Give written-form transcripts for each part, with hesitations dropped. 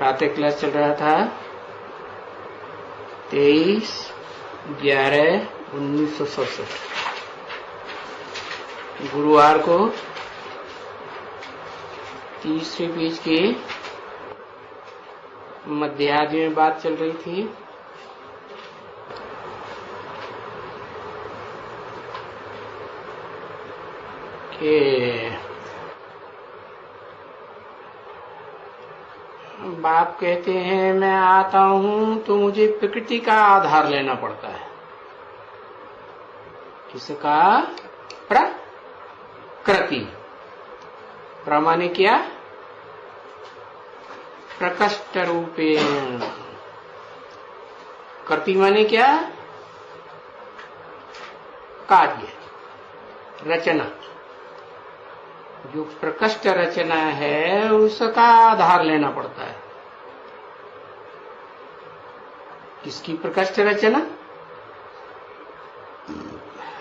प्रातः क्लास चल रहा था 23/11/1967 गुरुवार को तीसरे पेज के मध्यार्ध में बात चल रही थी कि बाप कहते हैं मैं आता हूं तो मुझे प्रकृति का आधार लेना पड़ता है। किसका? प्रकृति। प्रमाणे क्या? प्रकष्ट रूपेण। कृति माने क्या? कार्य, रचना। जो प्रकष्ट रचना है उसका आधार लेना पड़ता है। किसकी प्रकष्ट रचना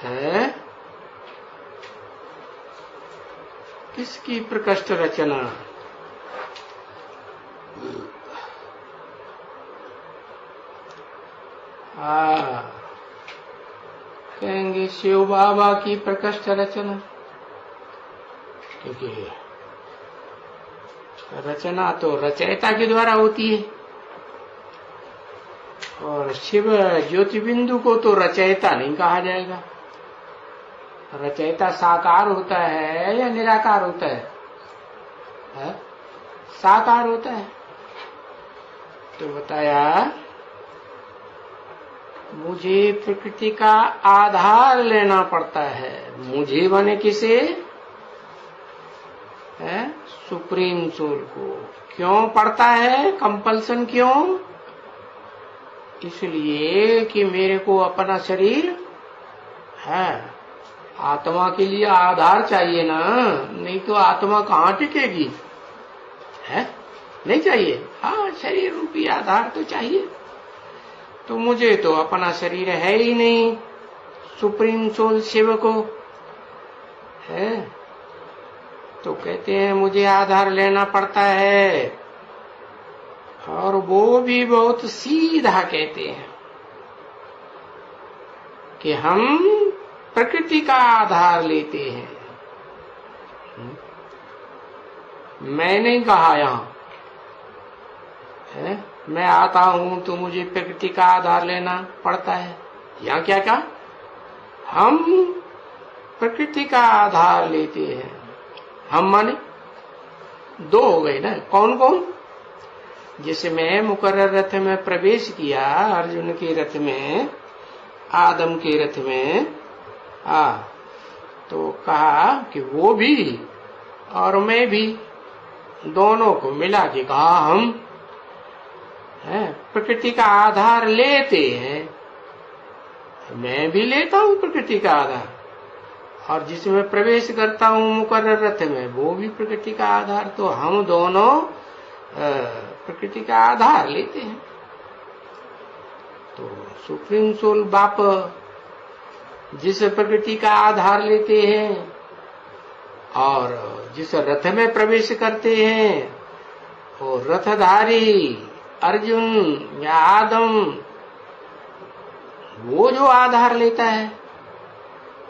है? किसकी प्रकष्ट रचना? कहेंगे शिव बाबा की प्रकष्ट रचना, क्योंकि रचना तो रचयिता के द्वारा होती है और शिव ज्योति बिंदु को तो रचयिता नहीं कहा जाएगा। रचयिता साकार होता है या निराकार होता है? साकार होता है। तो बताया मुझे प्रकृति का आधार लेना पड़ता है। मुझे बने किसे? सुप्रीम सोल को। क्यों पड़ता है? कंपल्सन क्यों? इसलिए कि मेरे को अपना शरीर है, आत्मा के लिए आधार चाहिए ना, नहीं तो आत्मा कहाँ टिकेगी? है नहीं चाहिए? हाँ, शरीर रूपी आधार तो चाहिए। तो मुझे तो अपना शरीर है ही नहीं, सुप्रीम सोल शिव को है। तो कहते हैं मुझे आधार लेना पड़ता है, और वो भी बहुत सीधा कहते हैं कि हम प्रकृति का आधार लेते हैं। मैं नहीं कहा यहां है, मैं आता हूं तो मुझे प्रकृति का आधार लेना पड़ता है। यहां क्या कहा? हम प्रकृति का आधार लेते हैं। हम माने दो हो गए ना। कौन कौन? जैसे मैं मुकर्रर रथ में प्रवेश किया, अर्जुन के रथ में, आदम के रथ में, तो कहा कि वो भी और मैं भी, दोनों को मिला के कहा हम प्रकृति का आधार लेते हैं। मैं भी लेता हूं प्रकृति का आधार, और जिसमें प्रवेश करता हूं मुकर्रर रथ में, वो भी प्रकृति का आधार। तो हम दोनों प्रकृति का आधार लेते हैं। तो सुप्रीम सोल बाप जिस प्रकृति का आधार लेते हैं और जिस रथ में प्रवेश करते हैं, वो रथधारी अर्जुन या आदम, वो जो आधार लेता है,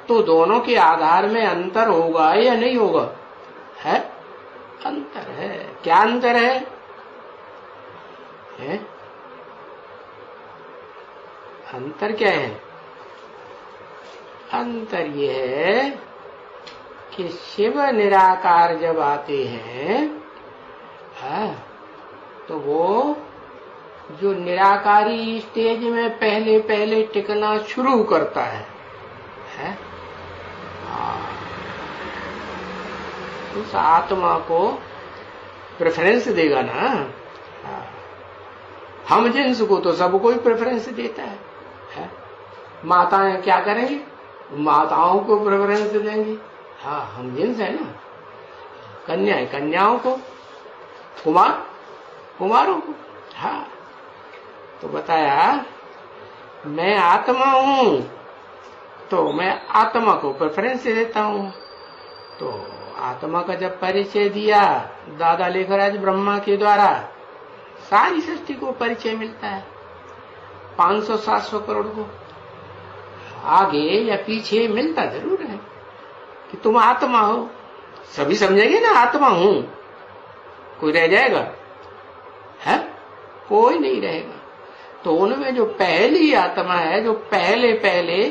तो दोनों के आधार में अंतर होगा या नहीं होगा? है, अंतर है। क्या अंतर है? अंतर क्या है? अंतर ये है कि शिव निराकार जब आते हैं, तो वो जो निराकारी स्टेज में पहले पहले टिकना शुरू करता है, उस आत्मा को प्रेफरेंस देगा ना। हम जिन्स को तो सबको ही प्रेफरेंस देता है। माताएं क्या करेंगी? माताओं को प्रेफरेंस देंगी। हाँ, हम जिन्स है ना। कन्याएं कन्याओं को, कुमार कुमारों को। हाँ, तो बताया मैं आत्मा हूं तो मैं आत्मा को प्रेफरेंस देता हूं। तो आत्मा का जब परिचय दिया दादा लेखराज ब्रह्मा के द्वारा, सारी सृष्टि को परिचय मिलता है, 500-700 करोड़ को। आगे या पीछे मिलता जरूर है कि तुम आत्मा हो। सभी समझेंगे ना आत्मा हूं, कोई रह जाएगा है? कोई नहीं रहेगा। तो उनमें जो पहली आत्मा है, जो पहले पहले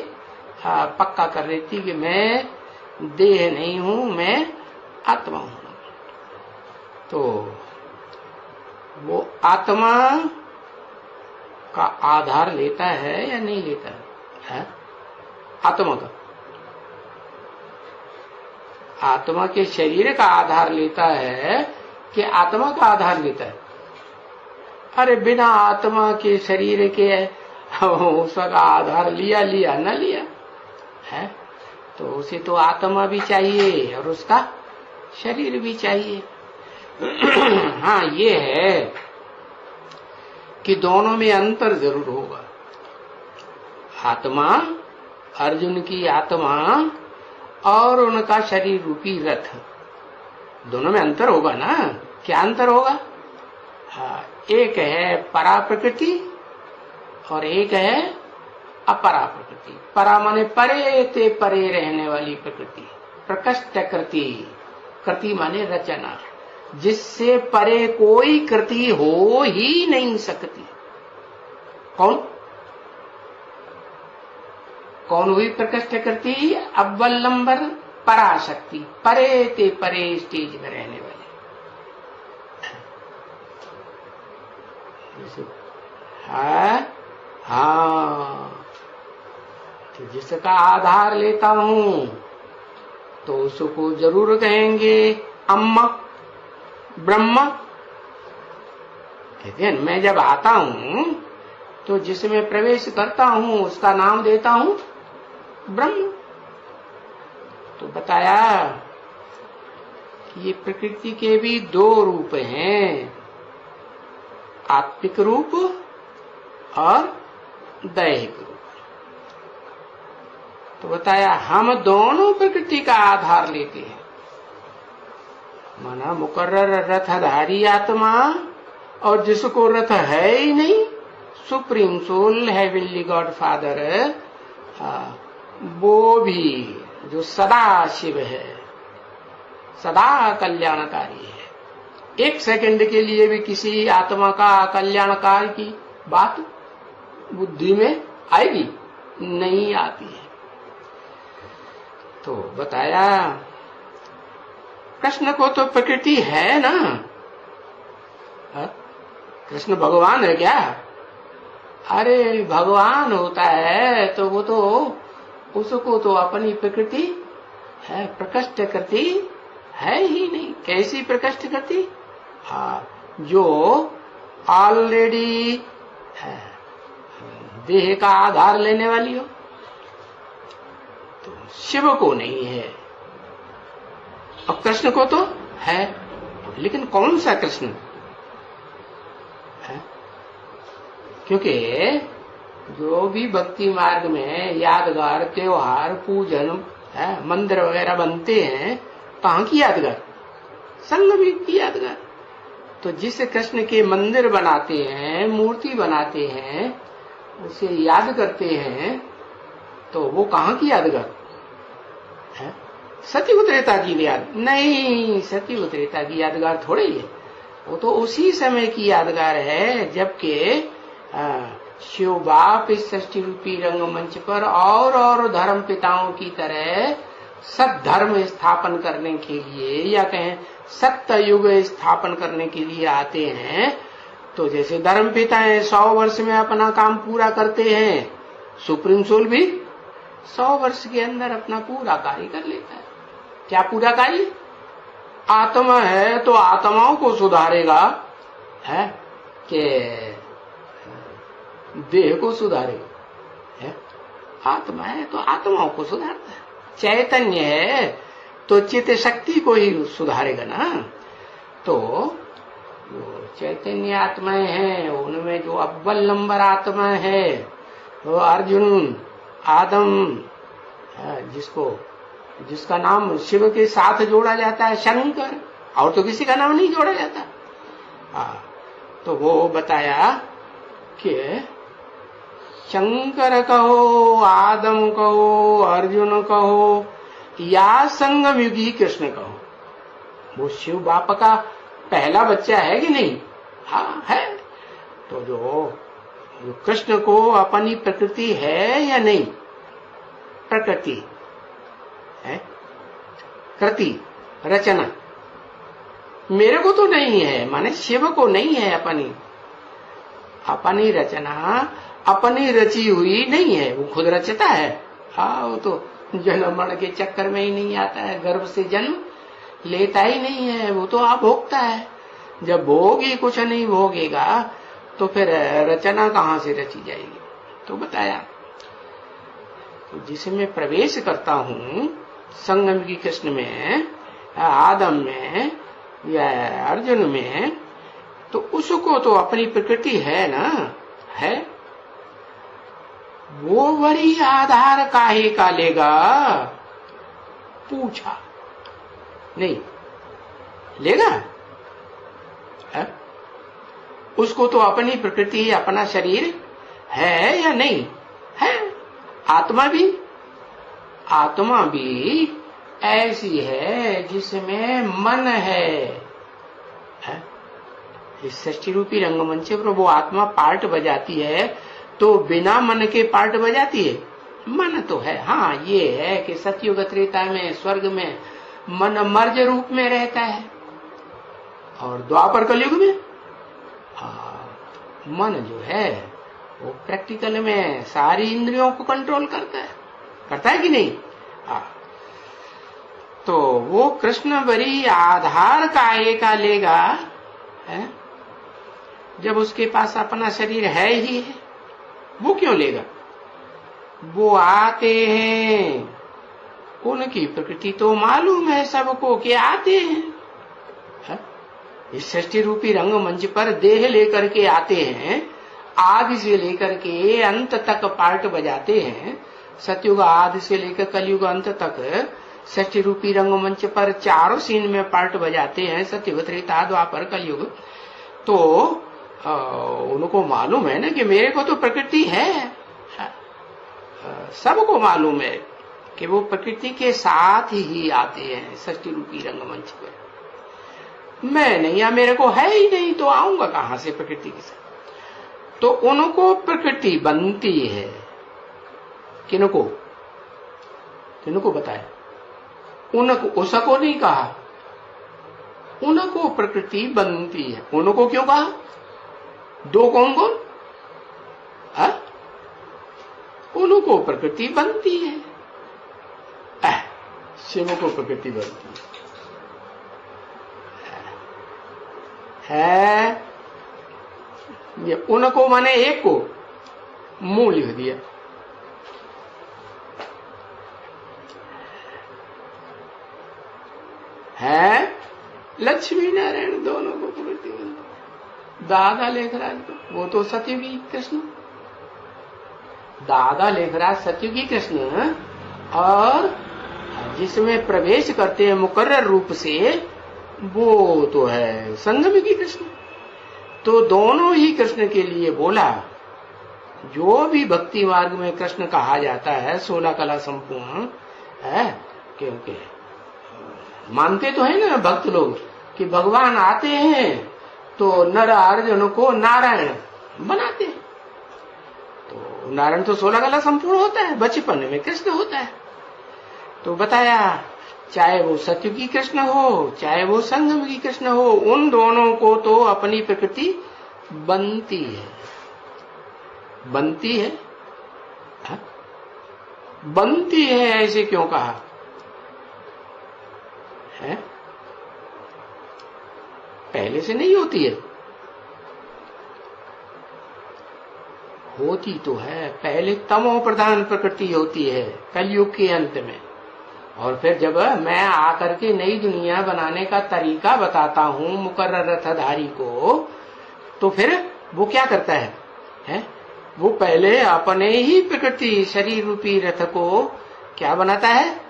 पक्का कर लेती कि मैं देह नहीं हूं, मैं आत्मा हूं, तो वो आत्मा का आधार लेता है या नहीं लेता है? आत्मा का, आत्मा के शरीर का आधार लेता है कि आत्मा का आधार लेता है? अरे बिना आत्मा के शरीर के उसका आधार लिया लिया न लिया है, तो उसे तो आत्मा भी चाहिए और उसका शरीर भी चाहिए। हाँ, ये है कि दोनों में अंतर जरूर होगा। आत्मा, अर्जुन की आत्मा और उनका शरीर रूपी रथ, दोनों में अंतर होगा ना। क्या अंतर होगा? हाँ, एक है परा प्रकृति और एक है अपरा प्रकृति। परा माने परे ते परे रहने वाली प्रकृति, प्रकृष्ट कृति, कृति माने रचना, जिससे परे कोई कृति हो ही नहीं सकती। कौन कौन हुई प्रकृष्ट कृति? अव्वल नंबर पराशक्ति, परे ते परे स्टेज में रहने वाली। हाँ, तो जिसका आधार लेता हूं तो उसको जरूर कहेंगे अम्मा, ब्रह्मा। कहते हैं मैं जब आता हूं तो जिसमें प्रवेश करता हूं उसका नाम देता हूं ब्रह्म। तो बताया कि ये प्रकृति के भी दो रूप हैं, आत्मिक रूप और दैहिक रूप। तो बताया हम दोनों प्रकृति का आधार लेते हैं। माना मुकर्रर रथधारी आत्मा और जिसको रथ है ही नहीं, supreme soul, heavenly God father, वो भी जो सदा शिव है, सदा कल्याणकारी है। एक सेकंड के लिए भी किसी आत्मा का कल्याणकार की बात बुद्धि में आएगी? नहीं आती है। तो बताया कृष्ण को तो प्रकृति है ना। कृष्ण भगवान है क्या? अरे भगवान होता है तो वो तो उसको तो अपनी प्रकृति है, प्रकृष्ट कृति है ही नहीं। कैसी प्रकृष्ट कृति? हाँ, जो ऑलरेडी देह का आधार लेने वाली हो। तो शिव को नहीं है और कृष्ण को तो है, लेकिन कौन सा कृष्ण है? क्योंकि जो भी भक्ति मार्ग में यादगार, त्योहार, पूजन, मंदिर वगैरह बनते हैं, कहाँ की यादगार? संग भी की यादगार। तो जिस कृष्ण के मंदिर बनाते हैं, मूर्ति बनाते हैं, उसे याद करते हैं, तो वो कहाँ की यादगार है? सती त्रेता की याद नहीं, सती त्रेता की यादगार थोड़ी है। वो तो उसी समय की यादगार है जबकि शिव बाप इस सृष्टि रूपी रंगमंच पर और धर्म पिताओं की तरह सद्धर्म स्थापन करने के लिए, या कहें सत्य युग स्थापन करने के लिए आते हैं। तो जैसे धर्म पिता है 100 वर्ष में अपना काम पूरा करते हैं, सुप्रीम सोल भी 100 वर्ष के अंदर अपना पूरा कार्य कर लेता है। क्या पूरा कार्य? आत्मा है तो आत्माओं को सुधारेगा, है कि देह को सुधारेगा? है, आत्मा है तो आत्माओं को सुधारता है। चैतन्य है तो चित्त शक्ति को ही सुधारेगा ना। तो चैतन्य आत्माएं हैं, उनमें जो अव्वल नंबर आत्मा है वो अर्जुन, आदम, जिसका नाम शिव के साथ जोड़ा जाता है शंकर, और तो किसी का नाम नहीं जोड़ा जाता। तो वो बताया कि शंकर कहो, आदम कहो, अर्जुन कहो या संगम युगी कृष्ण कहो, वो शिव बाप का पहला बच्चा है कि नहीं? हाँ है। तो जो कृष्ण को अपनी प्रकृति है या नहीं? प्रकृति है, कृति, रचना मेरे को तो नहीं है, माने शिव को नहीं है अपनी रचना, अपनी रची हुई नहीं है। वो खुद रचता है। हाँ, वो तो जन्म मरण के चक्कर में ही नहीं आता है, गर्भ से जन्म लेता ही नहीं है, वो तो आप भोगता है। जब भोगी कुछ नहीं भोगेगा तो फिर रचना कहां से रची जाएगी? तो बताया, तो जिसमें प्रवेश करता हूं संगम की कृष्ण में, आदम में या अर्जुन में, तो उसको तो अपनी प्रकृति है ना, है। वो वही आधार काहे का लेगा? पूछा नहीं लेगा है? उसको तो अपनी प्रकृति, अपना शरीर है या नहीं है? आत्मा भी ऐसी है जिसमें मन है? इस सृष्टि रूपी रंगमंच पर वो आत्मा पार्ट बजाती है, तो बिना मन के पार्ट बजाती है? मन तो है। हाँ, ये है कि सतयुग त्रेता में स्वर्ग में मन मर्ज रूप में रहता है, और द्वापर कलयुग में मन जो है वो प्रैक्टिकल में सारी इंद्रियों को कंट्रोल करता है कि नहीं? तो वो कृष्ण बरी आधार काहे का लेगा है? जब उसके पास अपना शरीर है ही है, वो क्यों लेगा? वो आते हैं, उनकी प्रकृति तो मालूम है सबको कि आते हैं। इस सृष्टि रूपी रंगमंच पर देह लेकर के आते हैं, आदि से लेकर के अंत तक पार्ट बजाते हैं। सतयुग आदि से लेकर कलयुग अंत तक सृष्टि रूपी रंगमंच पर चारों सीन में पार्ट बजाते हैं, सतयुग त्रेता द्वापर कलयुग। तो उनको मालूम है ना कि मेरे को तो प्रकृति है। सबको मालूम है कि वो प्रकृति के साथ ही आते हैं सृष्टि रूपी रंगमंच पर। मैं नहीं, या मेरे को है ही नहीं, तो आऊंगा कहां से प्रकृति के साथ? तो उनको प्रकृति बनती है। किनको बताया? उनको, उसको नहीं कहा, उनको प्रकृति बनती है। उनको क्यों कहा? दो कौन? उनको प्रकृति बनती है। शिव को प्रकृति बनती है। ये उनको माने एक को मुंह लिख दिया। है लक्ष्मी नारायण दोनों को प्रकृति बनती। दादा लेखराज को, वो तो सतयुगी कृष्ण, दादा लेखराज सतयुगी कृष्ण, और जिसमें प्रवेश करते हैं मुकर्रर रूप से, वो तो है संगमयुगी कृष्ण। तो दोनों ही कृष्ण के लिए बोला। जो भी भक्ति मार्ग में कृष्ण कहा जाता है 16 कला संपूर्ण है, क्योंकि मानते तो है ना भक्त लोग कि भगवान आते हैं तो नर अर्जुन को नारायण बनाते हैं। तो नारायण तो 16 कला संपूर्ण होता है, बचपन में कृष्ण होता है। तो बताया, चाहे वो सतयुगी कृष्ण हो, चाहे वो संगमयुगी कृष्ण हो, उन दोनों को तो अपनी प्रकृति बनती है। बनती है, हा? बनती है ऐसे क्यों कहा है? पहले से नहीं होती है? होती तो है। पहले तमो प्रधान प्रकृति होती है कलयुग के अंत में, और फिर जब मैं आकर के नई दुनिया बनाने का तरीका बताता हूं मुकर्रर रथधारी को, तो फिर वो क्या करता है? वो पहले अपने ही प्रकृति शरीर रूपी रथ को क्या बनाता है?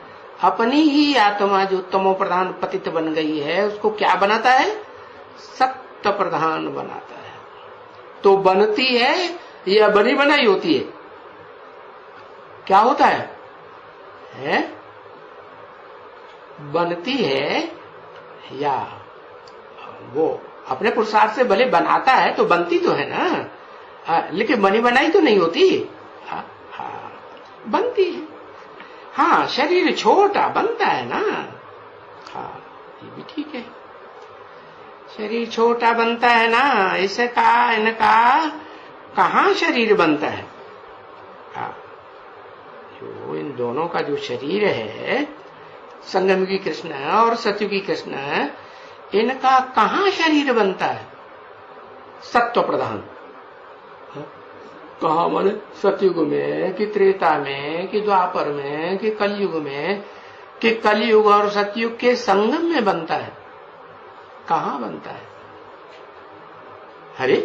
अपनी ही आत्मा जो तमो प्रधान पतित बन गई है, उसको क्या बनाता है? सत्य प्रधान बनाता है। तो बनती है या बनी बनाई होती है? क्या होता है? बनती है या वो अपने पुरुषार्थ से भले बनाता है तो बनती तो है ना, लेकिन बनी बनाई तो नहीं होती। बनती है। हाँ, शरीर छोटा बनता है ना। हाँ, ये भी ठीक है, शरीर छोटा बनता है ना। इसका इनका कहाँ शरीर बनता है? जो इन दोनों का जो शरीर है, संगमयुगी कृष्ण और सतयुगी कृष्ण, इनका कहाँ शरीर बनता है? सत्व प्रधान। कहा माने? सतयुग में कि त्रेता में कि द्वापर में कि कलयुग में, कि कलयुग और सतयुग के संगम में बनता है? कहाँ बनता है? अरे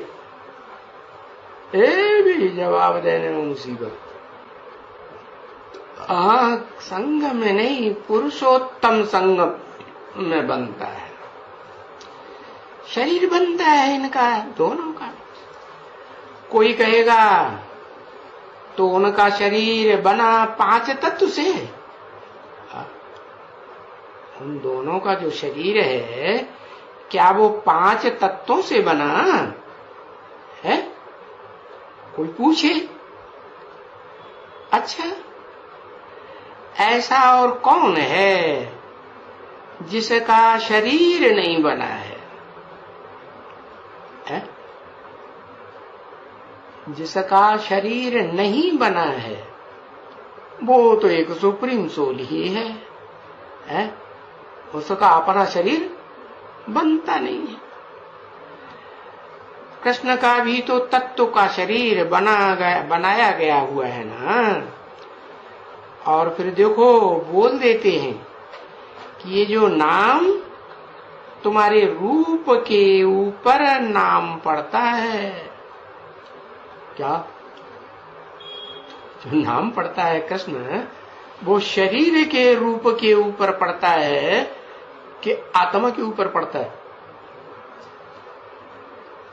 ए भी जवाब देने में मुसीबत। संगम में नहीं, पुरुषोत्तम संगम में बनता है। शरीर बनता है इनका दोनों का। कोई कहेगा तो उनका शरीर बना 5 तत्व से। उन दोनों का जो शरीर है, क्या वो 5 तत्वों से बना है? कोई पूछे? अच्छा, ऐसा और कौन है जिसका शरीर नहीं बना है? जिसका शरीर नहीं बना है वो तो एक सुप्रीम सोल ही है? उसका अपना शरीर बनता नहीं है। कृष्ण का भी तो तत्व का शरीर बनाया गया हुआ है ना। और फिर देखो, बोल देते हैं कि ये जो नाम तुम्हारे रूप के ऊपर नाम पड़ता है। क्या जो नाम पड़ता है कृष्ण, वो शरीर के रूप के ऊपर पड़ता है कि आत्मा के ऊपर पड़ता है?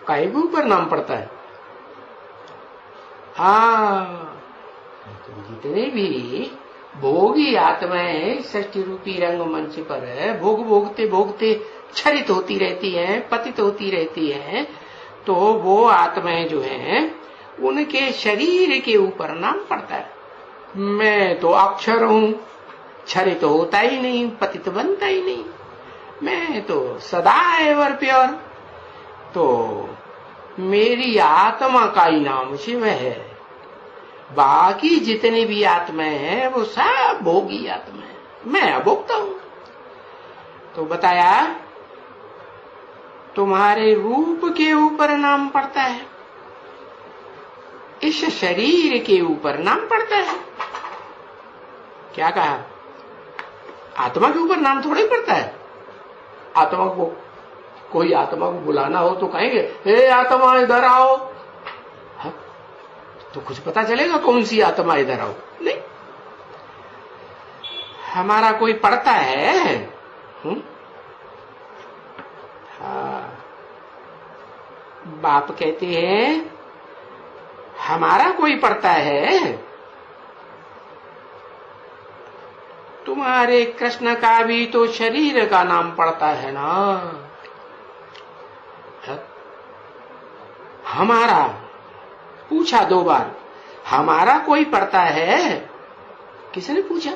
काहे के ऊपर नाम पड़ता है? तो जितने भी भोगी आत्माएं षष्ठी रूपी रंग मंच पर भोग भोगते भोगते क्षरित होती रहती हैं, पतित होती रहती हैं, तो वो आत्माएं जो हैं उनके शरीर के ऊपर नाम पड़ता है। मैं तो अक्षर हूं, क्षरित होता ही नहीं, पतित बनता ही नहीं, मैं तो सदा एवर प्योर। तो मेरी आत्मा का ही नाम शिव है। बाकी जितने भी आत्माएं हैं वो सब भोगी आत्मा है, मैं अभोक्ता हूं। तो बताया तुम्हारे रूप के ऊपर नाम पड़ता है, इस शरीर के ऊपर नाम पड़ता है। क्या कहा? आत्मा के ऊपर नाम थोड़ा ही पड़ता है। आत्मा को, कोई आत्मा को बुलाना हो तो कहेंगे हे आत्मा इधर आओ, तो कुछ पता चलेगा कौन सी आत्मा इधर आओ? नहीं। हमारा कोई पढ़ता है? बाप कहते हैं हमारा कोई पढ़ता है? तुम्हारे कृष्ण का भी तो शरीर का नाम पड़ता है ना। हमारा पूछा 2 बार, हमारा कोई पढ़ता है? किसने पूछा?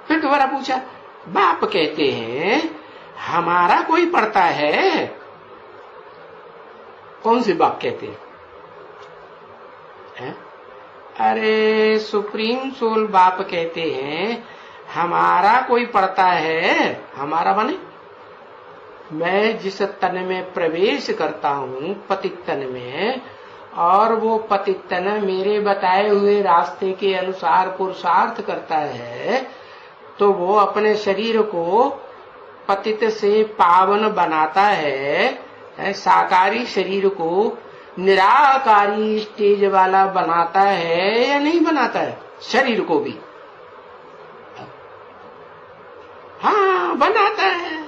फिर दोबारा पूछा। बाप कहते हैं हमारा कोई पढ़ता है? कौन से बाप कहते हैं? अरे सुप्रीम सोल बाप कहते हैं हमारा कोई पढ़ता है। हमारा माने मैं जिस तन में प्रवेश करता हूं, पतित तन में, और वो पतित तन मेरे बताए हुए रास्ते के अनुसार पुरुषार्थ करता है, तो वो अपने शरीर को पतित से पावन बनाता है, साकारी शरीर को निराकारी स्टेज वाला बनाता है या नहीं बनाता है? शरीर को भी हाँ बनाता है।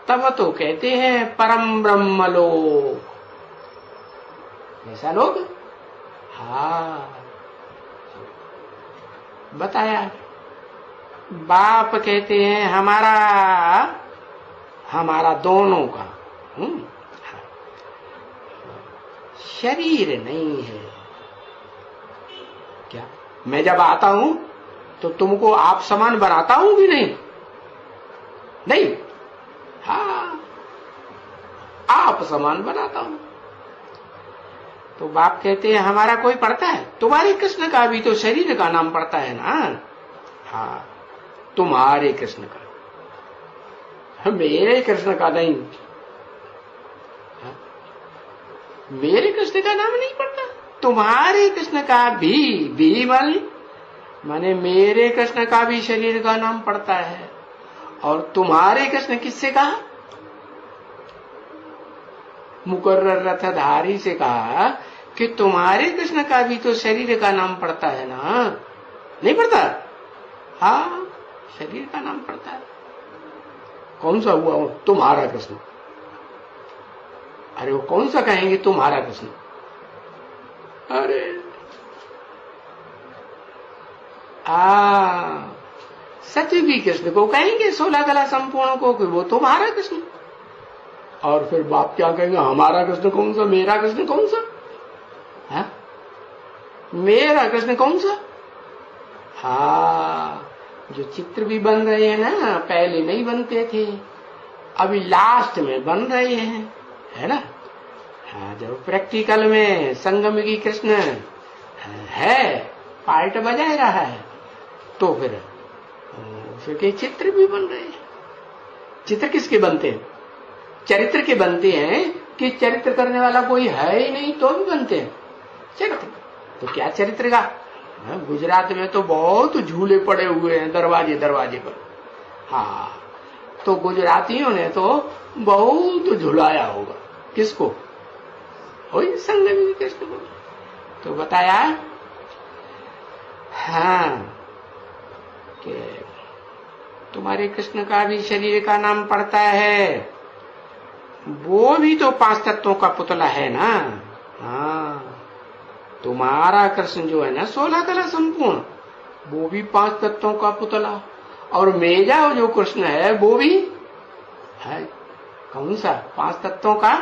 तब तो कहते हैं परम ब्रह्म लोक। ऐसा लोग। हाँ, बताया। बाप कहते हैं हमारा दोनों का शरीर नहीं है। क्या मैं जब आता हूं तो तुमको आप समान बनाता हूं कि नहीं? नहीं। हाँ, आप समान बनाता हूं। तो बाप कहते हैं हमारा कोई पड़ता है? तुम्हारे कृष्ण का भी तो शरीर का नाम पड़ता है ना। हाँ, तुम्हारे कृष्ण का, मेरे कृष्ण का नहीं। हाँ? मेरे कृष्ण का नाम नहीं पड़ता, तुम्हारे कृष्ण का भी माने मेरे कृष्ण का भी शरीर का नाम पड़ता है। और तुम्हारे कृष्ण किससे कहा? मुकर्रर रथधारी से कहा कि तुम्हारे कृष्ण का भी तो शरीर का नाम पड़ता है ना। नहीं पड़ता? हाँ, शरीर का नाम पड़ता है। कौन सा हुआ तुम्हारा कृष्ण? अरे वो कौन सा कहेंगे तुम्हारा कृष्ण? अरे सतयुगी कृष्ण को कहेंगे, 16 कला संपूर्ण को, कि वो तुम्हारा कृष्ण। और फिर बाप क्या कहेंगे? हमारा कृष्ण कौन सा, मेरा कृष्ण कौन सा? हा? मेरा कृष्ण कौन सा? हाँ, जो चित्र भी बन रहे हैं ना, पहले नहीं बनते थे, अभी लास्ट में बन रहे हैं, है ना। हाँ, जब प्रैक्टिकल में संगम की कृष्ण है, पार्ट बजा रहा है, तो फिर के चित्र भी बन रहे हैं। चित्र किसके बनते हैं? चरित्र के बनते हैं कि चरित्र करने वाला कोई है ही नहीं तो भी बनते हैं चरित्र। तो क्या चरित्र का? गुजरात में तो बहुत झूले पड़े हुए हैं दरवाजे दरवाजे पर। हाँ, तो गुजरातियों ने तो बहुत झुलाया होगा। किसको? वही संगम कृष्ण को। तो बताया हाँ कि तुम्हारे कृष्ण का भी शरीर का नाम पड़ता है, वो भी तो 5 तत्वों का पुतला है ना। हाँ, तुम्हारा कृष्ण जो है ना 16 कला संपूर्ण, वो भी 5 तत्वों का पुतला। और मेरा जो कृष्ण है वो भी है कौन सा? 5 तत्वों का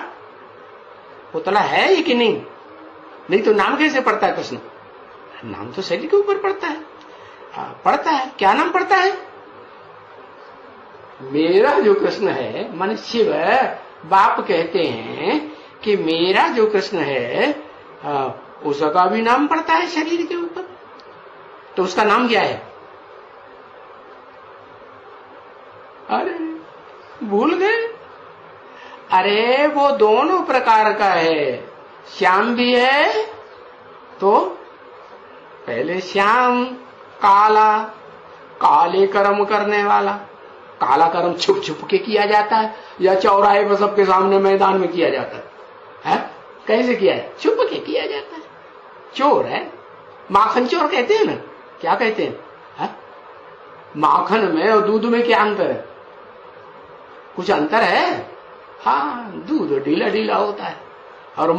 पुतला है कि नहीं? नहीं तो नाम कैसे पड़ता है कृष्ण? नाम तो शरीर के ऊपर पड़ता है। पड़ता है, क्या नाम पड़ता है? मेरा जो कृष्ण है मन शिव, बाप कहते हैं कि मेरा जो कृष्ण है उसका भी नाम पड़ता है शरीर के ऊपर। तो उसका नाम क्या है? अरे भूल गए? अरे वो दोनों प्रकार का है। श्याम भी है, तो पहले श्याम काला, काले कर्म करने वाला। काला कर्म छुप छुप के किया जाता है या चौराहे पर सबके सामने मैदान में किया जाता है? कैसे किया है? छुप के किया जाता है। चोर है, माखन चोर कहते हैं ना। क्या कहते हैं? माखन में और दूध में क्या अंतर है? कुछ अंतर है? हाँ, दूध ढीला ढीला होता है और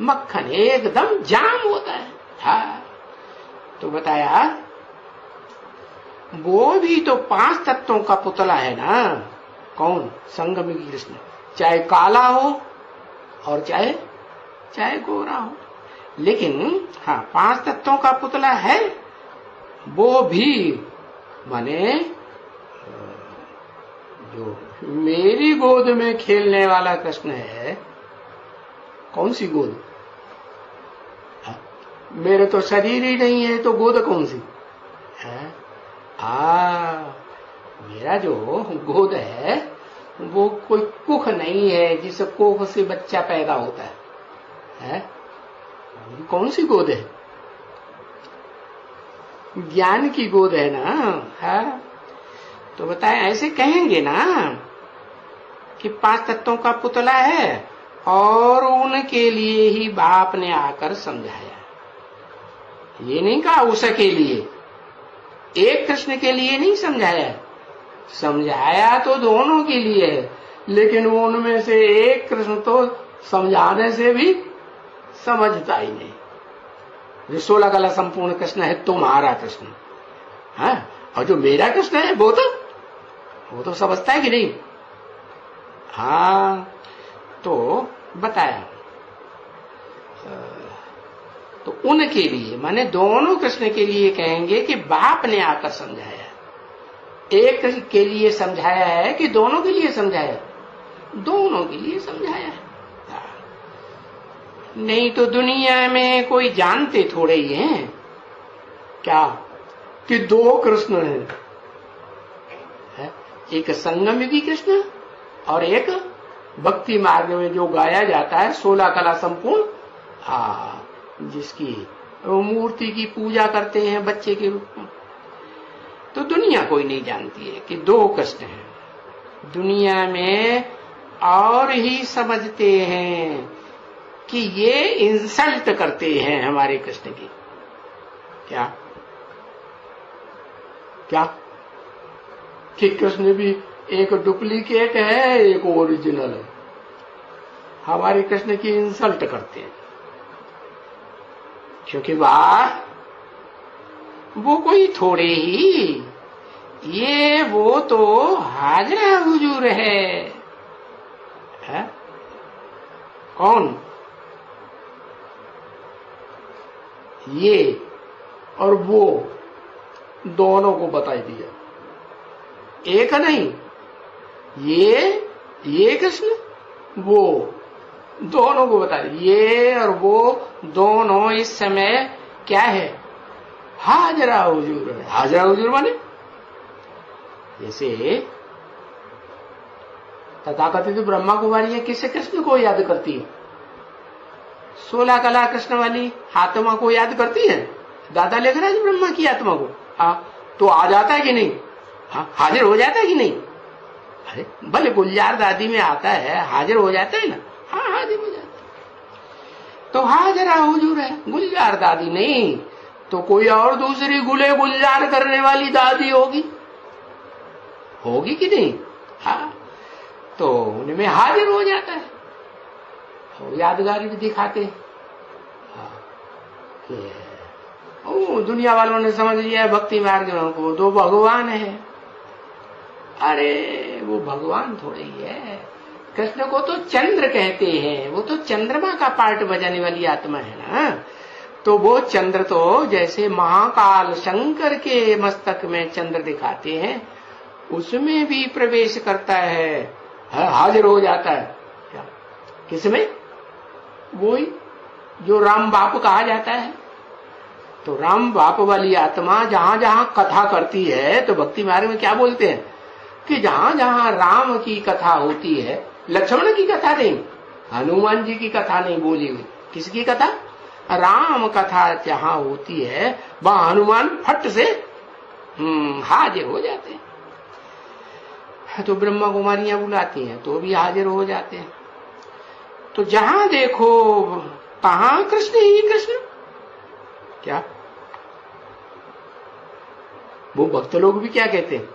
मक्खन एकदम जाम होता है। हाँ, तो बताया वो भी तो 5 तत्वों का पुतला है ना। कौन? संगम की कृष्ण। चाहे काला हो और चाहे गोरा हो, लेकिन हाँ 5 तत्वों का पुतला है। वो भी माने जो मेरी गोद में खेलने वाला कृष्ण है। कौन सी गोद? मेरे तो शरीर ही नहीं है, तो गोद कौन सी है? मेरा जो गोद है वो कोई कुख नहीं है जिस कोख से बच्चा पैदा होता है? कौन सी गोद है? ज्ञान की गोद है ना। है तो बताएं, ऐसे कहेंगे ना कि 5 तत्वों का पुतला है और उनके लिए ही बाप ने आकर समझाया। ये नहीं कहा उसके लिए, एक कृष्ण के लिए नहीं समझाया। समझाया तो दोनों के लिए है, लेकिन उनमें से एक कृष्ण तो समझाने से भी समझता ही नहीं। जो 16 कला संपूर्ण कृष्ण है तुम्हारा कृष्ण, हाँ, और जो मेरा कृष्ण है वो तो समझता है कि नहीं। हाँ, तो बताया। तो उनके लिए माने दोनों कृष्ण के लिए कहेंगे कि बाप ने आकर समझाया। एक के लिए समझाया है कि दोनों के लिए समझाया? दोनों के लिए समझाया है। नहीं तो दुनिया में कोई जानते थोड़े ही हैं क्या कि दो कृष्ण है, एक संगम युगी कृष्ण और एक भक्ति मार्ग में जो गाया जाता है 16 कला संपूर्ण, जिसकी मूर्ति की पूजा करते हैं बच्चे के रूप में। तो दुनिया कोई नहीं जानती है कि दो कृष्ण हैं। दुनिया में और ही समझते हैं कि ये इंसल्ट करते हैं हमारे कृष्ण की। क्या क्या कि कृष्ण भी एक डुप्लीकेट है, एक ओरिजिनल है। हमारे कृष्ण की इंसल्ट करते हैं, क्योंकि वो कोई थोड़े ही, ये वो तो हाजरा हुजूर है? कौन? ये और वो दोनों को बताई दिया, एक नहीं। ये कृष्ण, वो दोनों को बता दिया। ये और वो दोनों इस समय क्या है? हाजरा हुजूर है। हाजरा हुजूर माने जैसे तथाकथित ब्रह्मा कुमारी किससे कृष्ण को याद करती है? 16 कला कृष्ण वाली आत्मा को याद करती है। दादा लिख रहा है ब्रह्मा की आत्मा को, तो आ जाता है कि नहीं? हाजिर हो जाता है कि नहीं? अरे भले गुलजार दादी में आता है, हाजिर हो जाता है ना? हाँ, हाजिर हो जाता है। तो हाजरा हुजूर है, गुलजार दादी नहीं तो कोई और दूसरी गुलजार करने वाली दादी होगी कि नहीं? हाँ, तो उनमें हाजिर हो जाता है। तो यादगारी भी दिखाते हैं। दुनिया वालों ने समझ लिया भक्ति मार्ग में को दो भगवान है। अरे वो भगवान थोड़े ही है। कृष्ण को तो चंद्र कहते हैं, वो तो चंद्रमा का पार्ट बजाने वाली आत्मा है ना। तो वो चंद्र तो जैसे महाकाल शंकर के मस्तक में चंद्र दिखाते हैं, उसमें भी प्रवेश करता है, हाजिर हो जाता है। क्या? किसमें? वही जो राम बाप कहा जाता है। तो राम बाप वाली आत्मा जहां जहां कथा करती है, तो भक्ति मार्ग में क्या बोलते हैं कि जहां जहां राम की कथा होती है, लक्ष्मण की कथा नहीं, हनुमान जी की कथा नहीं बोली हुई, किसकी कथा? राम कथा जहां होती है वहां हनुमान फट से हाजिर हो जाते हैं। तो ब्रह्मा कुमारियां बुलाती हैं तो भी हाजिर हो जाते हैं। तो जहां देखो तहां कृष्ण ही कृष्ण। क्या वो भक्त लोग भी क्या कहते हैं?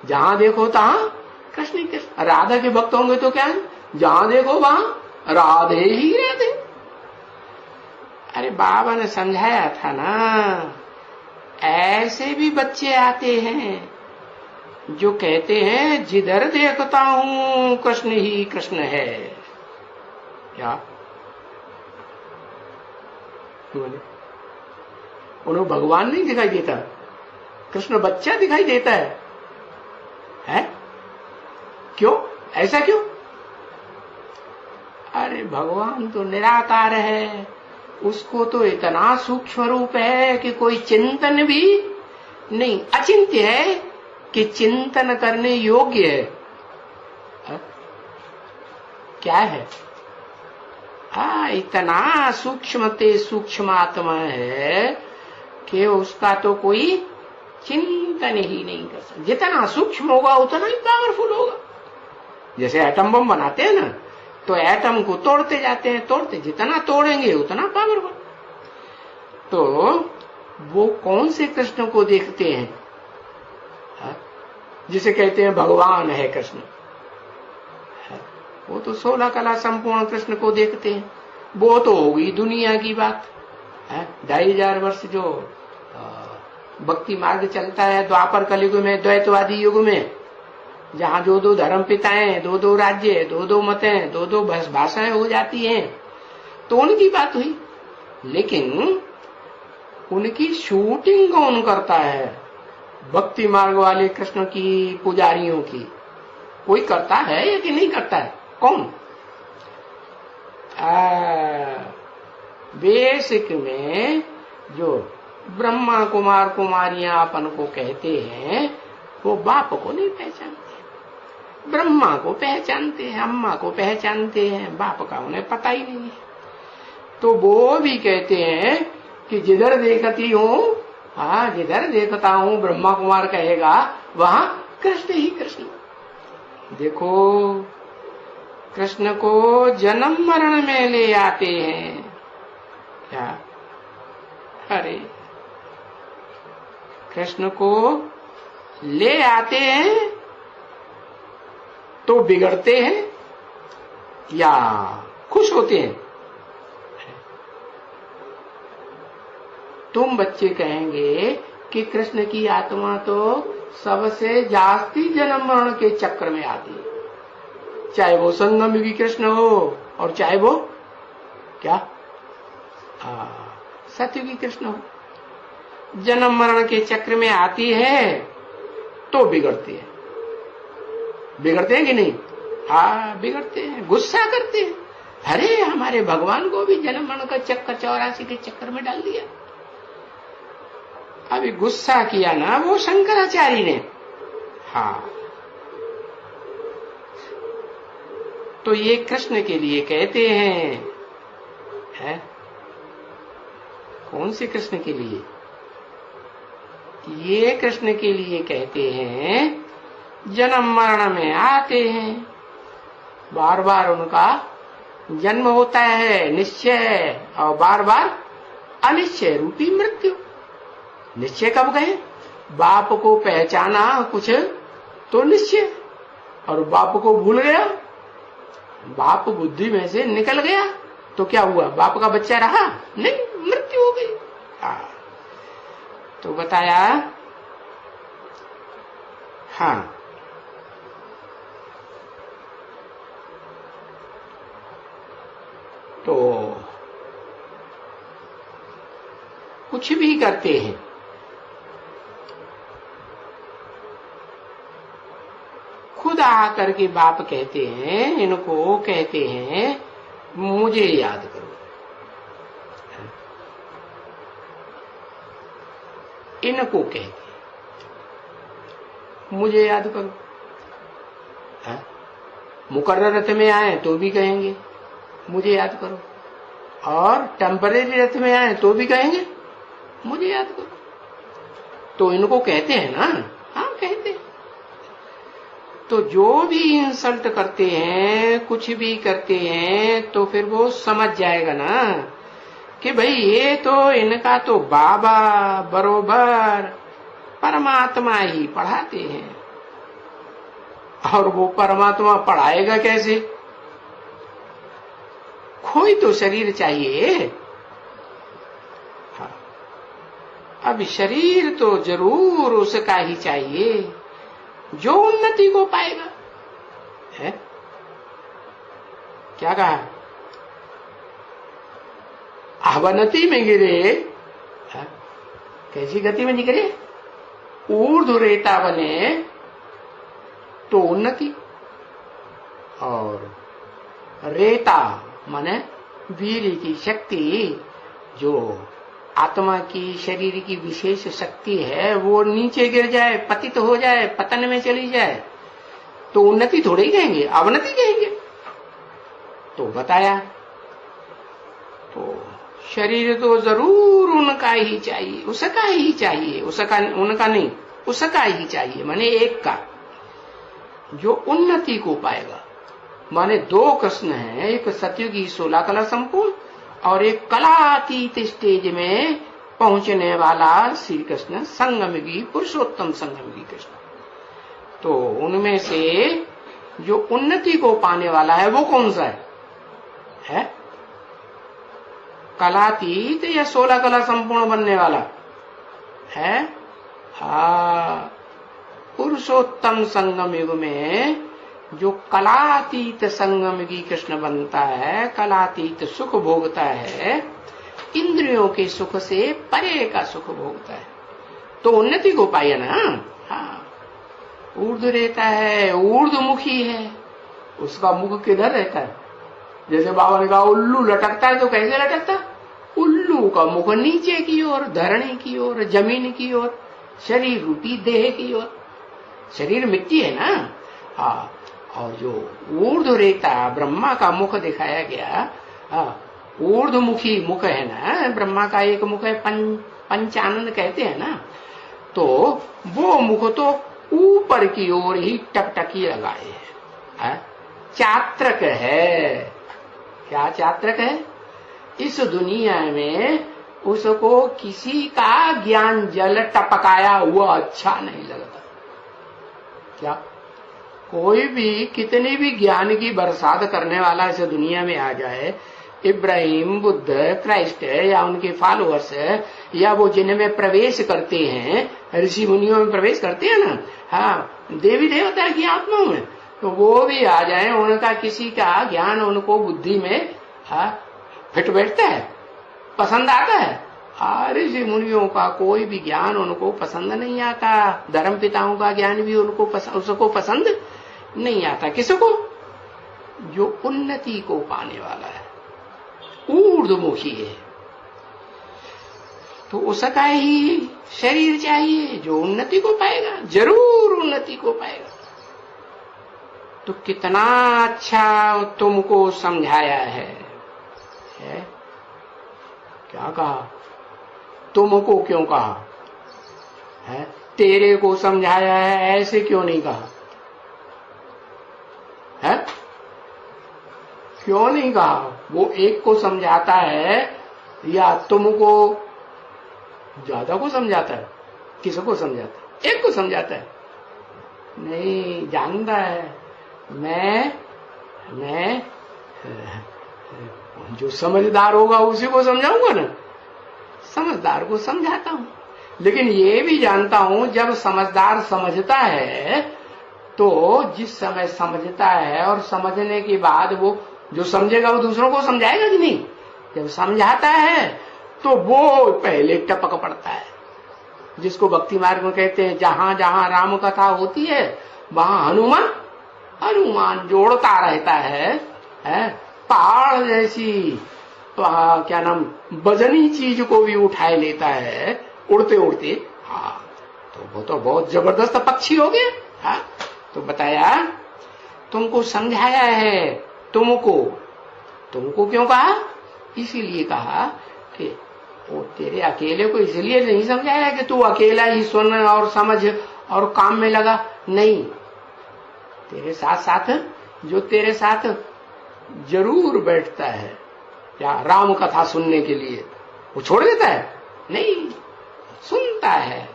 जहां देखो तहां कृष्ण ही कृष्ण। राधा के भक्त होंगे तो क्या है? जहां देखो वहां राधे ही राधे। अरे बाबा ने समझाया था ना, ऐसे भी बच्चे आते हैं जो कहते हैं जिधर देखता हूं कृष्ण ही कृष्ण है। क्या उन्हें भगवान नहीं दिखाई देता, कृष्ण बच्चा दिखाई देता है? क्यों? ऐसा क्यों? अरे भगवान तो निराकार है, उसको तो इतना सूक्ष्म रूप है कि कोई चिंतन भी नहीं, अचिंत्य है कि चिंतन करने योग्य है। क्या है? इतना सूक्ष्मते सूक्ष्म आत्मा है कि उसका तो कोई चिंतन ही नहीं कर सकता। जितना सूक्ष्म होगा उतना ही पावरफुल होगा। जैसे एटम बम बनाते हैं ना, तो एटम को तोड़ते जाते हैं, तोड़ते जितना तोड़ेंगे उतना पावरफुल। तो वो कौन से कृष्ण को देखते हैं? जिसे कहते हैं भगवान है कृष्ण, वो तो 16 कला संपूर्ण कृष्ण को देखते हैं। वो तो होगी दुनिया की बात है। 2500 वर्ष जो भक्ति मार्ग चलता है द्वापर कलयुग में, द्वैतवादी युग में, जहां जो दो धर्म पिताएं, दो दो राज्य, दो दो मतें, दो दो भाषाएं हो जाती हैं, तो उनकी बात हुई। लेकिन उनकी शूटिंग कौन करता है? भक्ति मार्ग वाले कृष्ण की पुजारियों की कोई करता है या कि नहीं करता है? कौन? बेसिक में जो ब्रह्मा कुमार कुमारियां अपन को कहते हैं वो बाप को नहीं पहचानते, ब्रह्मा को पहचानते हैं, अम्मा को पहचानते हैं, बाप का उन्हें पता ही नहीं है। तो वो भी कहते हैं कि जिधर देखती हूँ, हाँ जिधर देखता हूँ ब्रह्मा कुमार कहेगा वहां कृष्ण ही कृष्ण। देखो कृष्ण को जन्म मरण में ले आते हैं क्या? अरे कृष्ण को ले आते हैं तो बिगड़ते हैं या खुश होते हैं? तुम बच्चे कहेंगे कि कृष्ण की आत्मा तो सबसे जास्ती जन्म मरण के चक्र में आती है, चाहे वो संगम युगी कृष्ण हो और चाहे वो क्या सतयुगी कृष्ण हो। जन्म मरण के चक्र में आती है तो बिगड़ते हैं। बिगड़ते हैं कि नहीं? हाँ बिगड़ते हैं, गुस्सा करते हैं। अरे हमारे भगवान को भी जन्म मरण का चक्कर 84 के चक्कर में डाल दिया। अभी गुस्सा किया ना वो शंकराचार्य ने। हाँ तो ये कृष्ण के लिए कहते हैं, है? कौन से कृष्ण के लिए? ये कृष्ण के लिए कहते हैं जन्म मरण में आते हैं, बार बार उनका जन्म होता है निश्चय, और बार बार अनिश्चय रूपी मृत्यु। निश्चय कब गए? बाप को पहचाना कुछ तो निश्चय, और बाप को भूल गया, बाप बुद्धि में से निकल गया तो क्या हुआ? बाप का बच्चा रहा नहीं, मृत्यु हो गई। तो बताया हाँ तो कुछ भी करते हैं, खुद आकर के बाप कहते हैं, इनको कहते हैं मुझे याद करो। इनको कहते हैं मुझे याद करो। मुकर्रर रथ में आए तो भी कहेंगे मुझे याद करो, और टेम्परेरी रथ में आए तो भी कहेंगे मुझे याद करो। तो इनको कहते हैं ना? हाँ कहते हैं। तो जो भी इंसल्ट करते हैं, कुछ भी करते हैं, तो फिर वो समझ जाएगा ना कि भाई ये तो इनका तो बाबा बरोबर परमात्मा ही पढ़ाते हैं। और वो परमात्मा पढ़ाएगा कैसे? कोई तो शरीर चाहिए। हाँ। अब शरीर तो जरूर उसका ही चाहिए जो उन्नति को पाएगा, है? क्या कहा? अवनति में गिरे, है? कैसी गति में गिरे? ऊर्ध्व रेता बने तो उन्नति, और रेता माने वीर की शक्ति, जो आत्मा की शरीर की विशेष शक्ति है, वो नीचे गिर जाए, पतित हो जाए, पतन में चली जाए तो उन्नति थोड़ी ही कहेंगे, अवनति कहेंगे। तो बताया तो शरीर तो जरूर उनका ही चाहिए, उसका ही चाहिए, उसका उनका नहीं, उसका ही चाहिए, माने एक का जो उन्नति को पाएगा। माने दो कृष्ण हैं, एक सतयुगी 16 कला संपूर्ण और एक कलातीत स्टेज में पहुंचने वाला श्री कृष्ण संगमयुगी पुरुषोत्तम संगमयुगी कृष्ण। तो उनमें से जो उन्नति को पाने वाला है वो कौन सा है? कलातीत या 16 कला संपूर्ण बनने वाला है? पुरुषोत्तम संगम युग में जो कलातीत संगम की कृष्ण बनता है, कलातीत सुख भोगता है, इंद्रियों के सुख से परे का सुख भोगता है, तो उन्नति को पाए ना। हाँ, ऊर्ध रहता है, ऊर्ध्वमुखी है, उसका मुख किधर रहता है? जैसे बाबा ने कहा उल्लू लटकता है, तो कैसे लटकता? उल्लू का मुख नीचे की ओर, धरणी की ओर, जमीन की ओर, शरीर रूपी देह की ओर। शरीर मिट्टी है ना। हाँ, और जो ऊर्ध्व रेता ब्रह्मा का मुख दिखाया गया, ऊर्ध्वमुखी मुख है ना, ब्रह्मा का एक मुख है, पंचानन कहते हैं ना, तो वो मुख तो ऊपर की ओर ही टकटकी लगाए है, चात्रक है। क्या चात्रक है? इस दुनिया में उसको किसी का ज्ञान जल टपकाया हुआ अच्छा नहीं लगता। क्या कोई भी कितनी भी ज्ञान की बरसात करने वाला इस दुनिया में आ जाए, इब्राहिम, बुद्ध, क्राइस्ट या उनके फॉलोअर्स, या वो जिनमें प्रवेश करते हैं, ऋषि मुनियों में प्रवेश करते हैं ना, हाँ, देवी देवता की आत्माओं में, तो वो भी आ जाए, उनका किसी का ज्ञान उनको बुद्धि में फिट बैठता है, पसंद आता है? ऋषि मुनियों का कोई भी ज्ञान उनको पसंद नहीं आता। धर्म पिताओं का ज्ञान भी उसको पसंद नहीं आता। किसको? जो उन्नति को पाने वाला है, ऊर्ध्वमुखी है, तो उसका ही शरीर चाहिए जो उन्नति को पाएगा, जरूर उन्नति को पाएगा। तो कितना अच्छा तुमको समझाया है? क्या कहा? तुमको क्यों कहा है? तेरे को समझाया है, ऐसे क्यों नहीं कहा है? क्यों नहीं कहा? वो एक को समझाता है या तुमको ज्यादा को समझाता है? किसको समझाता है? एक को समझाता है। नहीं, जानता है मैं जो समझदार होगा उसी को समझाऊंगा ना, समझदार को समझाता हूं। लेकिन ये भी जानता हूं जब समझदार समझता है तो जिस समय समझता है और समझने के बाद वो जो समझेगा वो दूसरों को समझाएगा कि नहीं? जब समझाता है तो वो पहले टपक पड़ता है, जिसको भक्ति मार्ग में कहते हैं जहां जहां राम कथा होती है वहां हनुमान जोड़ता रहता है, पहाड़ जैसी क्या नाम वजनी चीज को भी उठाए लेता है उड़ते उड़ते। हाँ, तो वो तो बहुत जबरदस्त पक्षी हो गया। हाँ, तो बताया तुमको समझाया है। तुमको क्यों कहा? इसीलिए कहा कि वो तेरे अकेले को इसलिए नहीं समझाया कि तू अकेला ही सुन और समझ और काम में लगा, नहीं, तेरे साथ साथ जो तेरे साथ जरूर बैठता है या राम कथा सुनने के लिए, वो छोड़ देता है? नहीं, सुनता है।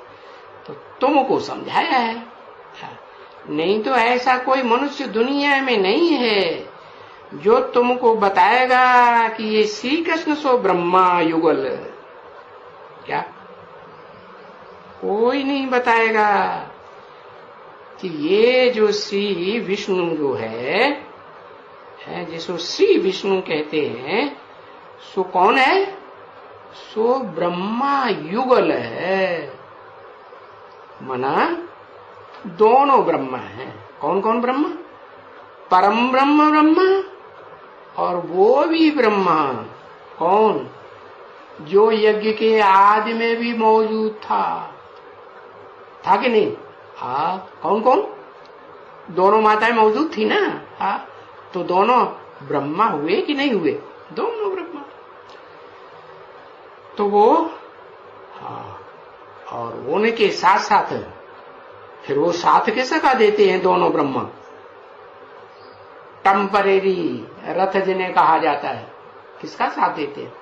तो तुमको समझाया है। नहीं तो ऐसा कोई मनुष्य दुनिया में नहीं है जो तुमको बताएगा कि ये श्री कृष्ण सो ब्रह्मा युगल। क्या कोई नहीं बताएगा कि ये जो श्री विष्णु जो है जिसको श्री विष्णु कहते हैं, सो कौन है? सो ब्रह्मा युगल है। मना दोनों ब्रह्मा हैं। कौन कौन ब्रह्मा? परम ब्रह्म ब्रह्मा और वो भी ब्रह्मा कौन? जो यज्ञ के आदि में भी मौजूद था कि नहीं? हाँ, कौन कौन? दोनों माताएं मौजूद थी ना। हाँ, तो दोनों ब्रह्मा हुए कि नहीं हुए? दोनों ब्रह्मा। तो वो हाँ, और उनके साथ साथ फिर वो साथ किसका देते हैं? दोनों ब्रह्मा टेम्परेरी रथ जिन्हें कहा जाता है, किसका साथ देते हैं?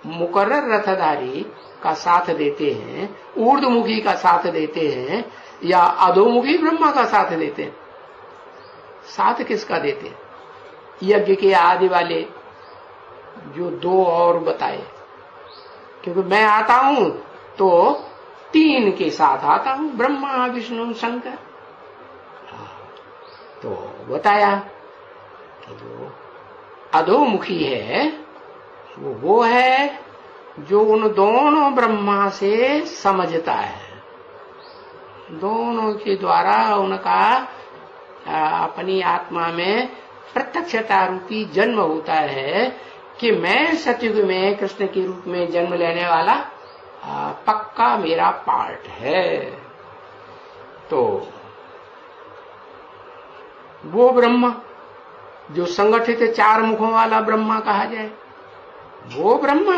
मुकर्रर रथधारी का साथ देते हैं, ऊर्ध्वमुखी का साथ देते हैं या अधोमुखी ब्रह्मा का साथ देते हैं? साथ किसका देते हैं? यज्ञ के आदि वाले जो 2 और बताए, क्योंकि मैं आता हूं तो 3 के साथ आता हूं, ब्रह्मा विष्णु शंकर। तो बताया कि जो अधोमुखी है वो है जो उन दोनों ब्रह्मा से समझता है, दोनों के द्वारा उनका अपनी आत्मा में प्रत्यक्षता रूपी जन्म होता है कि मैं सतयुग में कृष्ण के रूप में जन्म लेने वाला पक्का मेरा पार्ट है। तो वो ब्रह्मा जो संगठित 4 मुखों वाला ब्रह्मा कहा जाए, वो ब्रह्मा,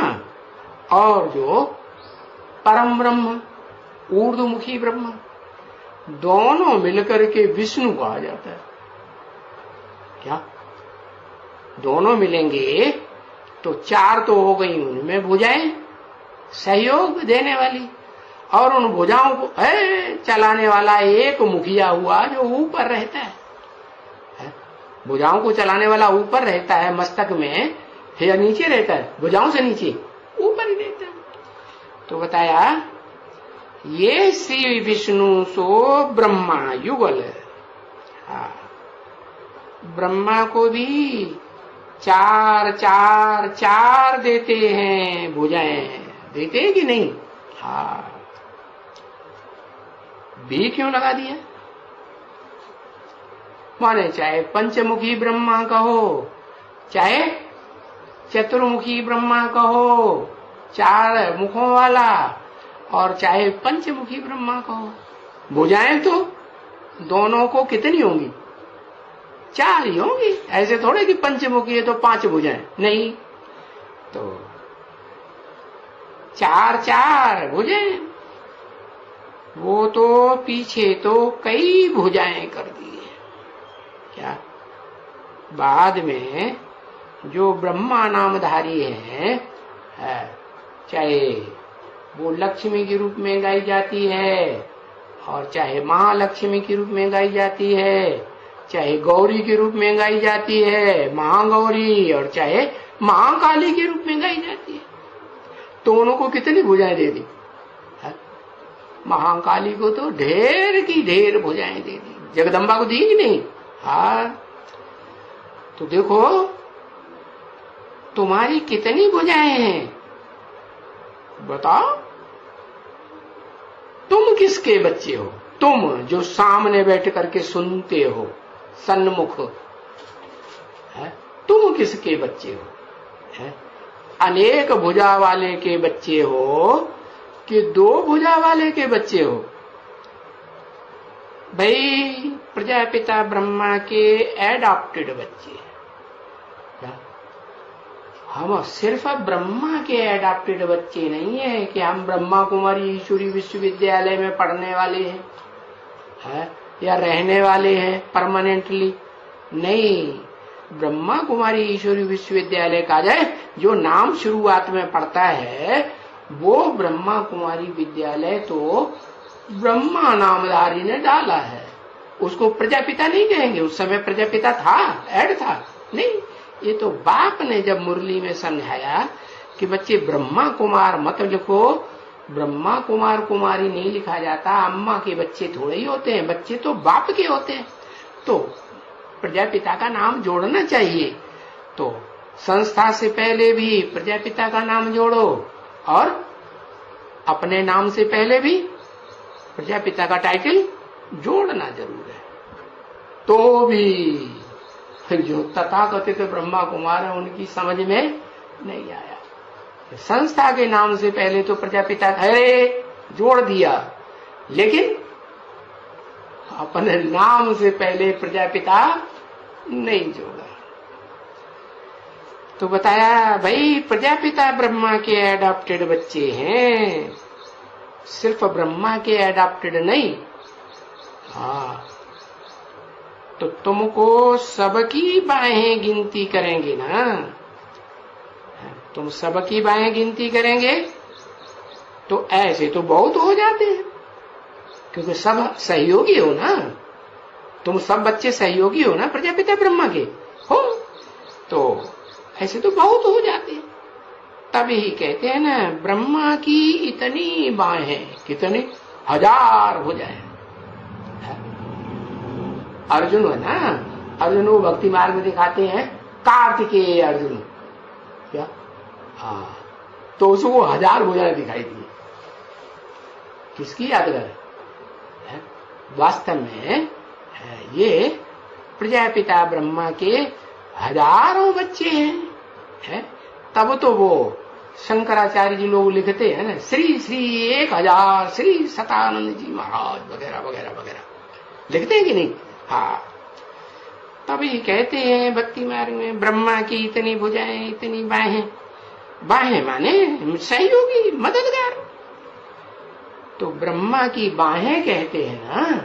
और जो परम ब्रह्म ऊर्ध्वमुखी ब्रह्मा, दोनों मिलकर के विष्णु कहा जाता है। क्या दोनों मिलेंगे तो 4 तो हो गई, उनमें भुजाएं सहयोग देने वाली, और उन भुजाओं को चलाने वाला एक मुखिया हुआ जो ऊपर रहता है। भुजाओं को चलाने वाला ऊपर रहता है मस्तक में, या नीचे रहता है? भुजाओं से नीचे, ऊपर ही रहता है। तो बताया ये श्री विष्णु सो ब्रह्मा युगल। ब्रह्मा को भी 4 4 4 देते हैं भुजाएं, देते हैं कि नहीं? भी क्यों लगा दिया? माने चाहे पंचमुखी ब्रह्मा कहो, चाहे चतुर्मुखी ब्रह्मा कहो, 4 मुखों वाला, और चाहे पंचमुखी ब्रह्मा कहो, भुजाएं तो दोनों को कितनी होंगी? 4 ही होंगी। ऐसे थोड़े कि पंचमुखी है तो 5 भुजाएं, नहीं, तो 4 4 भुजाएं। वो तो पीछे तो कई भुजाएं कर दी है। क्या बाद में जो ब्रह्मा नामधारी है, चाहे वो लक्ष्मी के रूप में गाई जाती है, और चाहे महालक्ष्मी के रूप में गाई जाती है, चाहे गौरी के रूप में गाई जाती है महागौरी, और चाहे महाकाली के रूप में गाई जाती है, तो उनको कितनी भुजाएं दे दी? महाकाली को तो ढेर की ढेर भुजाएं दे दी, जगदम्बा को दी कि नहीं? तो देखो तुम्हारी कितनी भुजाएं हैं, बताओ। तुम किसके बच्चे हो? तुम जो सामने बैठ करके सुनते हो, सन्मुख, तुम किसके बच्चे हो? अनेक भुजा वाले के बच्चे हो कि 2 भुजा वाले के बच्चे हो? भाई प्रजापिता ब्रह्मा के एडॉप्टेड बच्चे। हम सिर्फ ब्रह्मा के एडॉप्टेड बच्चे नहीं है कि हम ब्रह्मा कुमारी ईश्वरी विश्वविद्यालय में पढ़ने वाले हैं, या रहने वाले हैं परमानेंटली। नहीं, ब्रह्मा कुमारी ईश्वरी विश्वविद्यालय का जाए जो नाम शुरुआत में पड़ता है, वो ब्रह्मा कुमारी विद्यालय तो ब्रह्मा नामधारी ने डाला है। उसको प्रजापिता नहीं कहेंगे, उस समय प्रजापिता था, ऐड था नहीं। ये तो बाप ने जब मुरली में समझाया कि बच्चे ब्रह्मा कुमार मत लिखो, ब्रह्मा कुमार कुमारी नहीं लिखा जाता, अम्मा के बच्चे थोड़े ही होते हैं, बच्चे तो बाप के होते हैं, तो प्रजापिता का नाम जोड़ना चाहिए। तो संस्था से पहले भी प्रजापिता का नाम जोड़ो, और अपने नाम से पहले भी प्रजापिता का टाइटल जोड़ना जरूर है। तो भी फिर जो तथाकथित ब्रह्मा कुमार है उनकी समझ में नहीं आया। संस्था के नाम से पहले तो प्रजापिता जोड़ दिया, लेकिन अपने नाम से पहले प्रजापिता नहीं जोड़ा। तो बताया भाई प्रजापिता ब्रह्मा के एडॉप्टेड बच्चे हैं, सिर्फ ब्रह्मा के एडॉप्टेड नहीं। तो तुमको सबकी बाहें गिनती करेंगे ना, तुम सबकी बाहें गिनती करेंगे तो ऐसे तो बहुत हो जाते हैं, क्योंकि सब सहयोगी हो ना, तुम सब बच्चे सहयोगी हो ना प्रजापिता ब्रह्मा के हो। तो ऐसे तो बहुत हो जाते हैं। तभी कहते हैं ना, ब्रह्मा की इतनी बाहें, कितनी 1000 हो जाए। अर्जुन है ना, अर्जुन वो भक्ति मार्ग में दिखाते हैं कार्तिकेय अर्जुन, क्या तो उसको 1000 भुजाएं दिखाई दी। किसकी यादगार है? वास्तव में ये प्रजापिता ब्रह्मा के हजारों बच्चे हैं। तब तो वो शंकराचार्य जी लोग लिखते हैं ना, श्री श्री 1000 श्री सतानंद जी महाराज वगैरह वगैरह वगैरह लिखते हैं कि नहीं? हाँ, तभी कहते हैं भक्ति मार्ग में ब्रह्मा की इतनी भुजाएं, इतनी बाहें। बाहें माने सहयोगी, मददगार। तो ब्रह्मा की बाहें कहते हैं ना,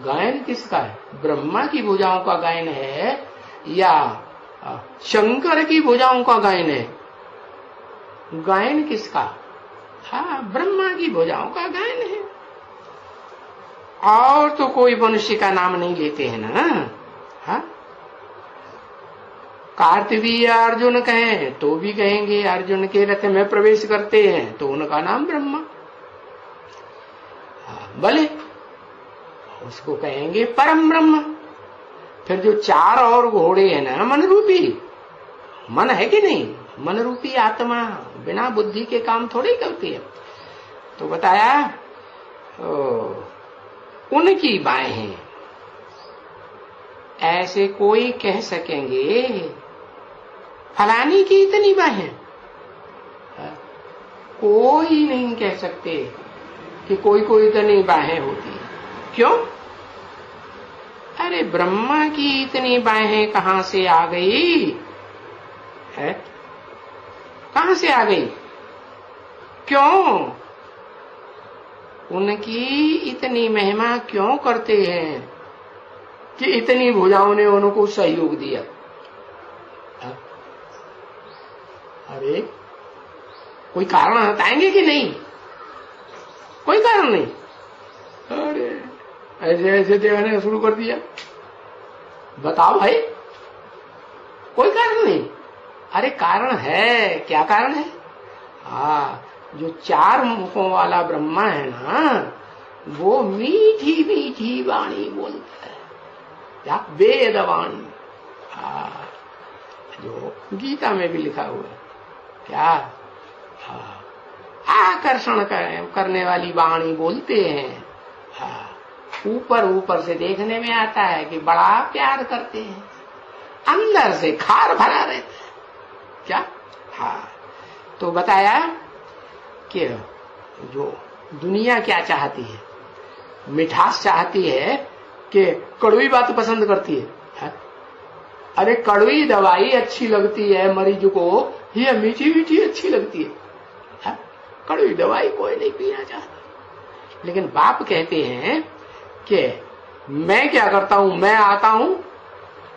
गायन किसका है? ब्रह्मा की भुजाओं का गायन है या शंकर की भुजाओं का गायन है? गायन किसका? हाँ, ब्रह्मा की भुजाओं का गायन है। और तो कोई मनुष्य का नाम नहीं लेते हैं ना। हाँ, कार्तवीय अर्जुन कहें तो भी कहेंगे अर्जुन के रथ में प्रवेश करते हैं तो उनका नाम ब्रह्मा। भले उसको कहेंगे परम ब्रह्म। फिर जो 4 और घोड़े हैं ना, मन रूपी, मन है कि नहीं? मन रूपी आत्मा बिना बुद्धि के काम थोड़ी करती है। तो बताया उनकी बाहें हैं। ऐसे कोई कह सकेंगे फलानी की इतनी बाहें? कोई नहीं कह सकते कि कोई कोई इतनी बाहें होती है। क्यों? अरे ब्रह्मा की इतनी बाहें कहां से आ गई है? कहां से आ गई? क्यों? उनकी इतनी महिमा क्यों करते हैं कि इतनी भुजाओं ने उनको सहयोग दिया? अरे कोई कारण बताएंगे कि नहीं? कोई कारण नहीं। अरे ऐसे ऐसे देखने शुरू कर दिया। बताओ भाई, कोई कारण नहीं। अरे कारण है। क्या कारण है? जो 4 मुखों वाला ब्रह्मा है ना, वो मीठी मीठी वाणी बोलता है, क्या? वेदवाणी। जो गीता में भी लिखा हुआ है, क्या? आकर्षण करने वाली वाणी बोलते हैं। ऊपर ऊपर से देखने में आता है कि बड़ा प्यार करते हैं, अंदर से खार भरा रहता है, क्या? हाँ, तो बताया कि जो दुनिया क्या चाहती है? मिठास चाहती है कि कड़वी बात पसंद करती है? अरे कड़वी दवाई अच्छी लगती है मरीज को, ये मीठी मीठी अच्छी लगती है? कड़वी दवाई कोई नहीं पीना चाहता। लेकिन बाप कहते हैं कि मैं क्या करता हूं, मैं आता हूं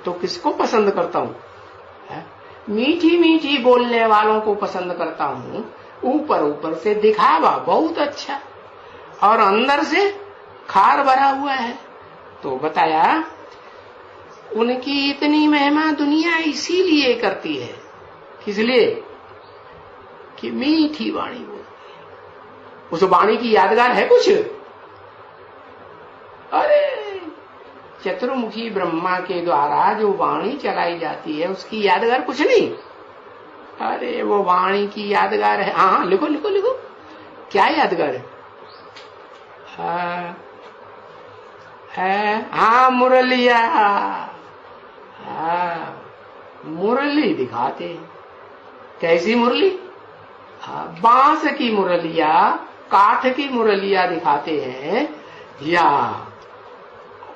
तो किसको पसंद करता हूं? मीठी मीठी बोलने वालों को पसंद करता हूं। ऊपर ऊपर से दिखावा बहुत अच्छा और अंदर से खार भरा हुआ है। तो बताया उनकी इतनी महिमा दुनिया इसीलिए करती है। किस लिए? कि मीठी वाणी बोलती है। उस वाणी की यादगार है कुछ? अरे चतुर्मुखी ब्रह्मा के द्वारा जो वाणी चलाई जाती है उसकी यादगार कुछ नहीं। अरे वो वाणी की यादगार है। हाँ, लिखो लिखो लिखो, क्या यादगार है? हाँ, मुरलिया। मुरली दिखाते हैं। कैसी मुरली? बांस की मुरलिया, काठ की मुरलिया दिखाते हैं या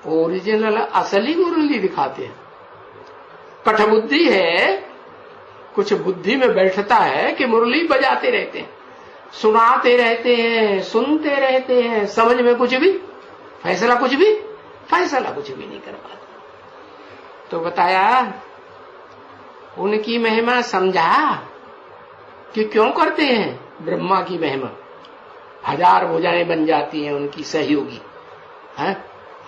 ओरिजिनल असली मुरली दिखाते हैं? कठबुद्धि है, कुछ बुद्धि में बैठता है कि मुरली बजाते रहते हैं, सुनाते रहते हैं, सुनते रहते हैं, समझ में कुछ भी, फैसला कुछ भी नहीं कर पाते। तो बताया उनकी महिमा समझा कि क्यों करते हैं ब्रह्मा की महिमा। 1000 भुजाएं बन जाती हैं उनकी सहयोगी है।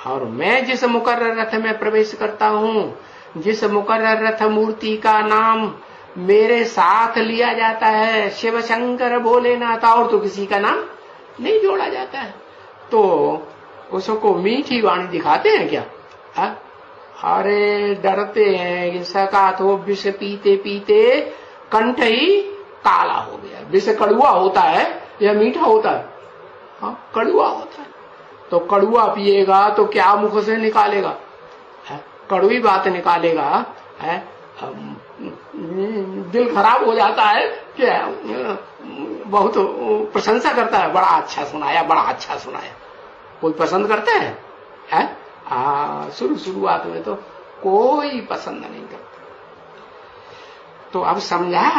और मैं जिस मुकर्रर रथ में प्रवेश करता हूं, जिस मुकर्रर रथ मूर्ति का नाम मेरे साथ लिया जाता है, शिव शंकर भोलेनाथ, और तो किसी का नाम नहीं जोड़ा जाता है, तो उसको मीठी वाणी दिखाते हैं क्या? हा? अरे डरते हैं कि सका तो विष पीते पीते कंठ ही काला हो गया। विष कड़ुआ होता है या मीठा होता है? हाँ, कड़ुआ होता है। तो कड़ुआ पिएगा तो क्या मुख से निकालेगा? कड़वी बात निकालेगा है? दिल खराब हो जाता है कि बहुत प्रशंसा करता है, बड़ा अच्छा सुनाया, बड़ा अच्छा सुनाया। कोई पसंद करता है? शुरुआत में तो कोई पसंद नहीं करता। तो अब समझा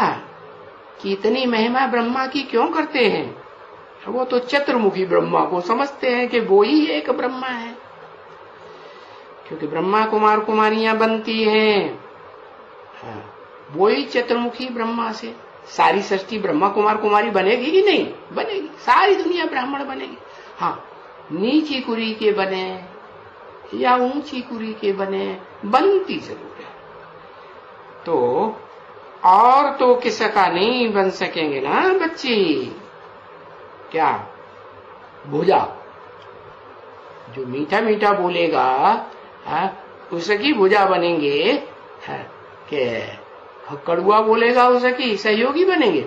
कि इतनी महिमा ब्रह्मा की क्यों करते हैं? वो तो चतुर्मुखी ब्रह्मा को समझते हैं कि वो ही एक ब्रह्मा है, क्योंकि ब्रह्मा कुमार कुमारियां बनती हैं, वो ही चतुर्मुखी ब्रह्मा से। सारी सृष्टि ब्रह्मा कुमार कुमारी बनेगी कि नहीं बनेगी? सारी दुनिया ब्राह्मण बनेगी। हाँ, नीची कुरी के बने या ऊंची कुरी के बने, बनती जरूर है। तो और तो किसका नहीं बन सकेंगे ना बच्ची? क्या? भुजा। जो मीठा मीठा बोलेगा उसकी भुजा बनेंगे, कि कड़ुआ बोलेगा उसकी सहयोगी बनेंगे?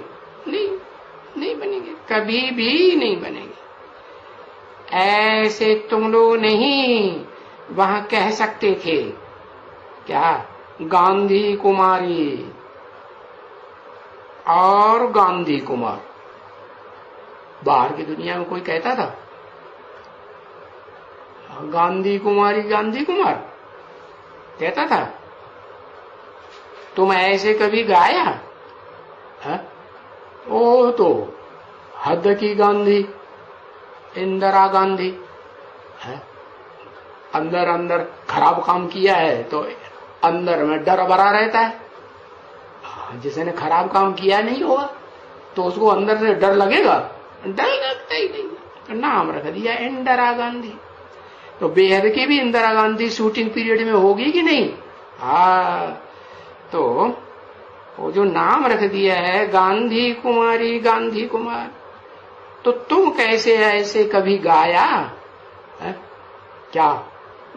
नहीं बनेंगे, कभी भी नहीं बनेंगे। ऐसे तुम लोग नहीं वहां कह सकते थे क्या? गांधी कुमारी और गांधी कुमार। बाहर की दुनिया में कोई कहता था गांधी कुमारी गांधी कुमार कहता था? तुम ऐसे कभी गाया? ओ तो हद की गांधी, इंदिरा गांधी है। अंदर अंदर खराब काम किया है तो अंदर में डर भरा रहता है। जिसने खराब काम किया नहीं होगा तो उसको अंदर से डर लगेगा? डर लगता ही नहीं। नाम रख दिया इंदिरा गांधी। तो बेहद की भी इंदिरा गांधी शूटिंग पीरियड में होगी कि नहीं? तो वो जो नाम रख दिया है गांधी कुमारी गांधी कुमार, तो तुम कैसे ऐसे कभी गाया है? क्या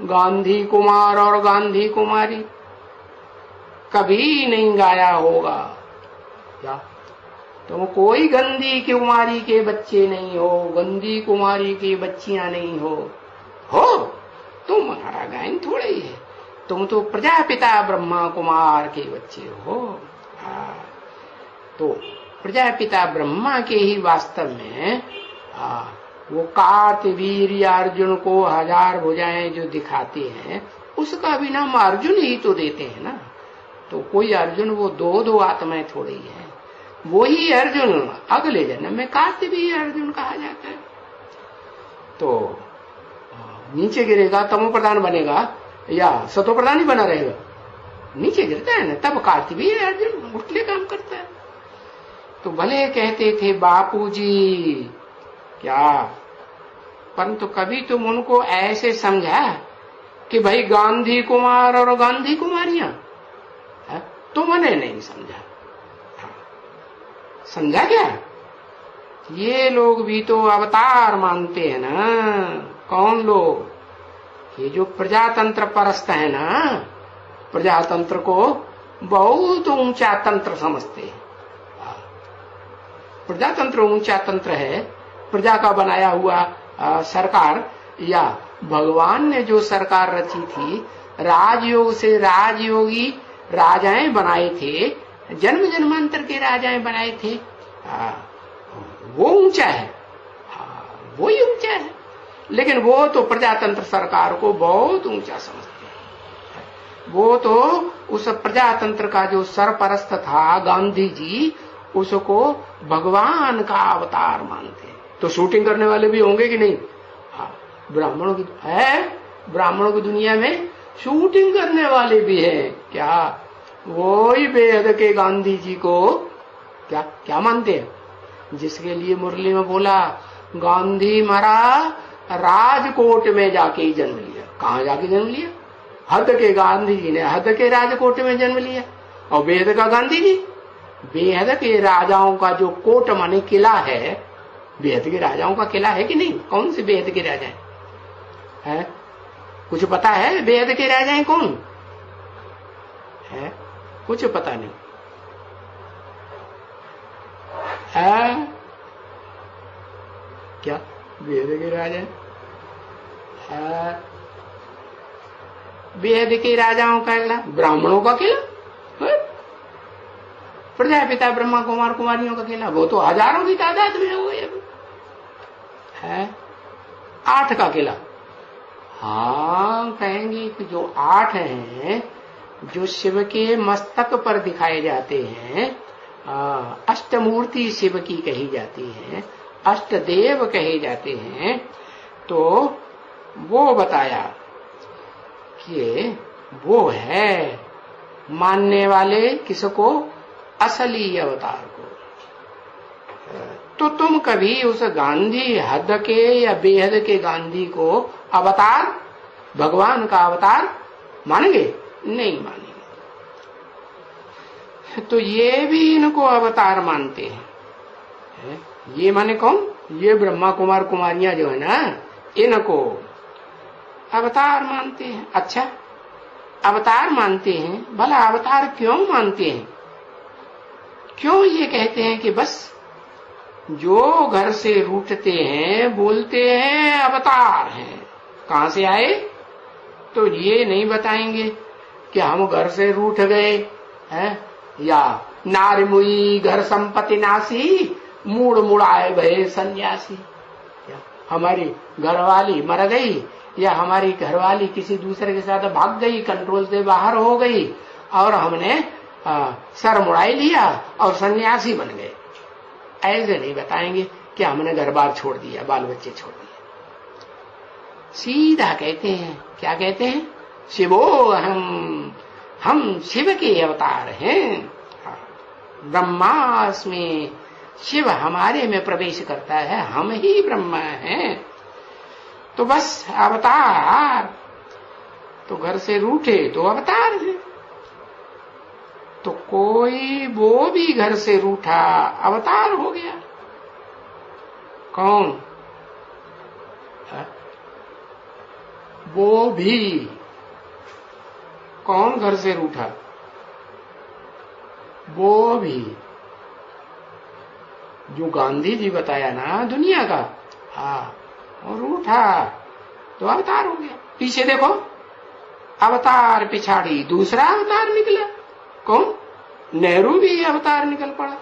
गांधी कुमार और गांधी कुमारी कभी नहीं गाया होगा क्या? तुम कोई गंदी कुमारी के बच्चे नहीं हो, गंदी कुमारी की बच्चियां नहीं हो। तुम हमारा गायन थोड़े ही है, तुम तो प्रजापिता ब्रह्मा कुमार के बच्चे हो। तो प्रजापिता ब्रह्मा के ही वास्तव में वो कार्तवीर्य अर्जुन को 1000 भुजाएं जो दिखाते हैं, उसका भी नाम अर्जुन ही तो देते हैं ना। तो कोई अर्जुन वो दो आत्माएं थोड़ी है, वो ही अर्जुन अगले जन्म में कार्तवीर्य अर्जुन कहा जाता है। तो नीचे गिरेगा तमो प्रधान बनेगा या सतो प्रधान ही बना रहेगा? नीचे गिरता है ना, तब कार्तवीर्य अर्जुन उठले काम करता है। तो भले कहते थे बापूजी क्या, परंतु कभी तुम उनको ऐसे समझा कि भाई गांधी कुमार और गांधी कुमारियां? तुमने नहीं समझा। समझा क्या? ये लोग भी तो अवतार मानते हैं ना। कौन लोग? ये जो प्रजातंत्र परस्त है ना, प्रजातंत्र को बहुत ऊंचा तंत्र समझते हैं। प्रजातंत्र ऊंचा तंत्र है, प्रजा का बनाया हुआ सरकार, या भगवान ने जो सरकार रची थी, राजयोग से राजयोगी राजाएं बनाए थे, जन्म जन्मांतर के राजाएं बनाए थे, वो ऊंचा है, वो ही ऊंचा है। लेकिन वो तो प्रजातंत्र सरकार को बहुत ऊंचा समझते हैं। वो तो उस प्रजातंत्र का जो सरपरस्त था गांधी जी, उसको भगवान का अवतार मानते हैं। तो शूटिंग करने वाले भी होंगे कि नहीं? ब्राह्मणों की है, ब्राह्मणों की दुनिया में शूटिंग करने वाले भी हैं। क्या वो ही बेहद के गांधी जी को क्या क्या मानते हैं? जिसके लिए मुरली में बोला गांधी मरा राजकोट में जाके ही जन्म लिया। कहाँ जाके जन्म लिया? हद के गांधी जी ने हद के राजकोट में जन्म लिया, और बेहद का गांधी जी बेहद के राजाओं का जो कोट माने किला है, बेहद के राजाओं का किला है कि नहीं? कौन से बेहद के राजा है? कुछ पता है बेहद के राजा हैं कौन है? कुछ पता नहीं है? क्या बेहद के राजा है? बेहद के राजाओं का किला, ब्राह्मणों का किला, प्रजापिता ब्रह्मा कुमार कुमारियों का किला, वो तो हजारों की तादाद में हो गए है। 8 का किला, हाँ कहेंगे कि जो 8 हैं जो शिव के मस्तक पर दिखाए जाते हैं, अष्टमूर्ति शिव की कही जाती है, अष्टदेव कहे जाते हैं, तो वो बताया कि वो है मानने वाले किसको? असली अवतार को। तो तुम कभी उस गांधी हद के या बेहद के गांधी को अवतार, भगवान का अवतार मानेंगे? नहीं मानेंगे। तो ये भी इनको अवतार मानते हैं। ये माने कौन? ये ब्रह्मा कुमार कुमारियां जो है ना, इनको अवतार मानते हैं। अच्छा, अवतार मानते हैं, भला अवतार क्यों मानते हैं? क्यों ये कहते हैं कि बस जो घर से रूठते हैं बोलते हैं अवतार हैं? कहां से आए? तो ये नहीं बताएंगे कि हम घर से रूठ गए हैं, या नारी मुई घर संपत्ति नासी, मूड मुड़ाए भये सन्यासी, हमारी घरवाली मर गई, या हमारी घरवाली किसी दूसरे के साथ भाग गई, कंट्रोल से बाहर हो गई, और हमने सर मुड़ाई लिया और सन्यासी बन गए। ऐसे नहीं बताएंगे कि हमने घर बार छोड़ दिया, बाल बच्चे छोड़ दिए। सीधा कहते हैं, क्या कहते हैं? शिवो हम शिव के अवतार हैं। ब्रह्मास्मि, शिव हमारे में प्रवेश करता है, हम ही ब्रह्मा हैं। तो बस अवतार, तो घर से रूठे तो अवतार है। तो कोई वो भी घर से रूठा अवतार हो गया। कौन? वो भी कौन घर से रूठा? वो भी जो गांधी जी बताया ना दुनिया का, हाँ, और रूठा तो अवतार हो गया। पीछे देखो, अवतार पिछाड़ी दूसरा अवतार निकला। कौन? नेहरू भी अवतार निकल पड़ा।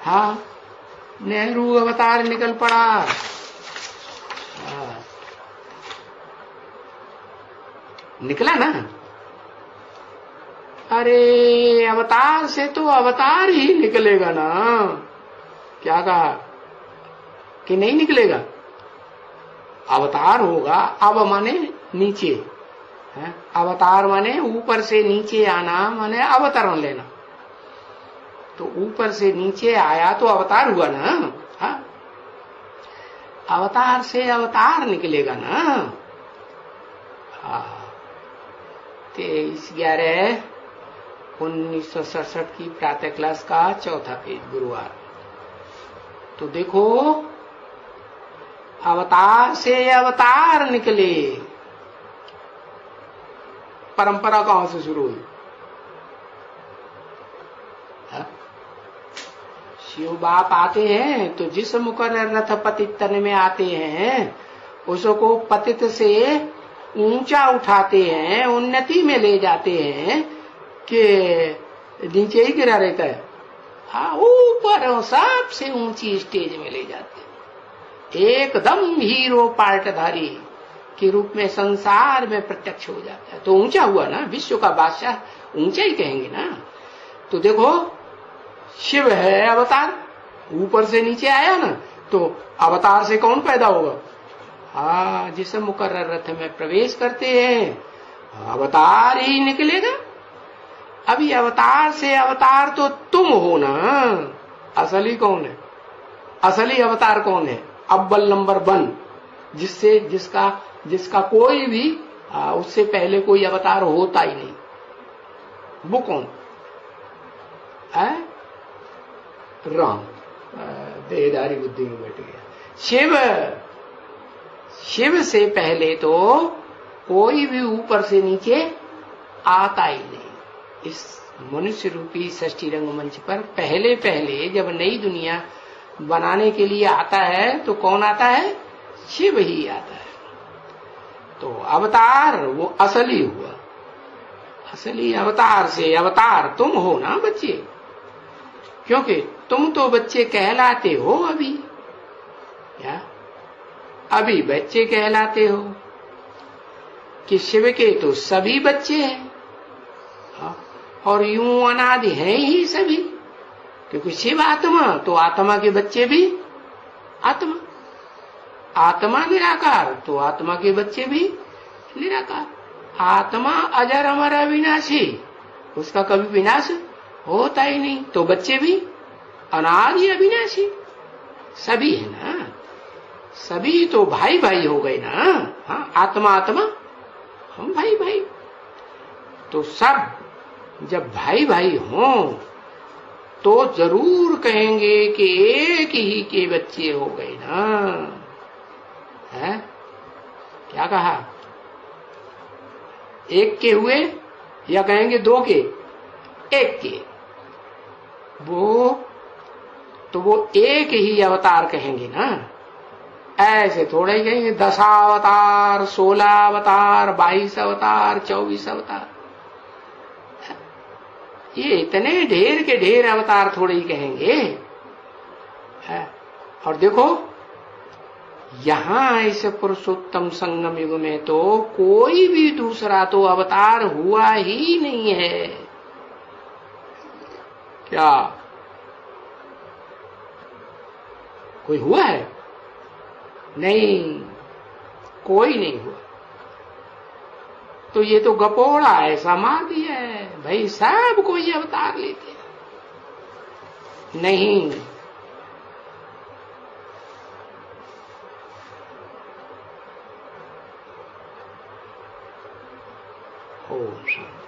हाँ, नेहरू अवतार निकल पड़ा। हाँ, निकला ना। अरे अवतार से तो अवतार ही निकलेगा ना। क्या कहा कि नहीं निकलेगा? अवतार होगा। अब माने नीचे है, अवतार माने ऊपर से नीचे आना, माने अवतरण लेना। तो ऊपर से नीचे आया तो अवतार हुआ ना। हाँ, अवतार से अवतार निकलेगा ना। हाँ, 23/11/1967 की प्रातः क्लास का 4था पेज, गुरुवार। तो देखो, अवतार से अवतार निकले। परंपरा कहां से शुरू हुई? शिव बाप आते हैं तो जिस मुकर्रर रथ पतित तन में आते हैं, उसको पतित से ऊंचा उठाते हैं, उन्नति में ले जाते हैं कि नीचे ही गिरा रहता है। हाँ, ऊपर सबसे ऊंची स्टेज में ले जाते हैं, एकदम हीरो पार्टधारी के रूप में संसार में प्रत्यक्ष हो जाता है। तो ऊंचा हुआ ना, विश्व का बादशाह ऊंचा ही कहेंगे ना। तो देखो, शिव है अवतार, ऊपर से नीचे आया ना, तो अवतार से कौन पैदा होगा? हाँ, जिस मुकर्रर रथ में प्रवेश करते हैं अवतार ही निकलेगा। अभी अवतार से अवतार तो तुम हो ना। असली कौन है? असली अवतार कौन है? अव्वल नंबर 1, जिसका कोई भी उससे पहले कोई अवतार होता ही नहीं। वो कौन है? राम। देहधारी बुद्धि में बैठ गया। शिव, शिव से पहले तो कोई भी ऊपर से नीचे आता ही नहीं। इस मनुष्य रूपी सृष्टि रंगमंच पर पहले पहले जब नई दुनिया बनाने के लिए आता है तो कौन आता है? शिव ही आता है। तो अवतार वो असली हुआ। असली अवतार से अवतार तुम हो ना बच्चे, क्योंकि तुम तो बच्चे कहलाते हो अभी। क्या? अभी बच्चे कहलाते हो कि शिव के तो सभी बच्चे हैं। और यूं अनादि हैं ही सभी, क्योंकि शिव आत्मा, तो आत्मा के बच्चे भी आत्मा। आत्मा निराकार, तो आत्मा के बच्चे भी निराकार। आत्मा अजर अमर अविनाशी, उसका कभी विनाश होता ही नहीं, तो बच्चे भी अनादि अविनाशी सभी है ना। सभी तो भाई भाई हो गए ना। हाँ, आत्मा आत्मा, हम भाई भाई। तो सब जब भाई भाई हों तो जरूर कहेंगे कि एक ही के बच्चे हो गए ना। है? क्या कहा? एक के हुए या कहेंगे दो के? एक के। वो एक ही अवतार कहेंगे ना। ऐसे थोड़ा ही कहेंगे 10 अवतार, 16 अवतार, 22 अवतार, 24 अवतार। ये इतने ढेर के ढेर अवतार थोड़े ही कहेंगे। है? और देखो यहां इस पुरुषोत्तम संगम युग में तो कोई भी दूसरा तो अवतार हुआ ही नहीं है। क्या कोई हुआ है? नहीं, कोई नहीं हुआ। तो ये तो गपोड़ा ऐसा मार दिया है भाई, सब कोई अवतार लेते हैं। नहीं, ओम शांति।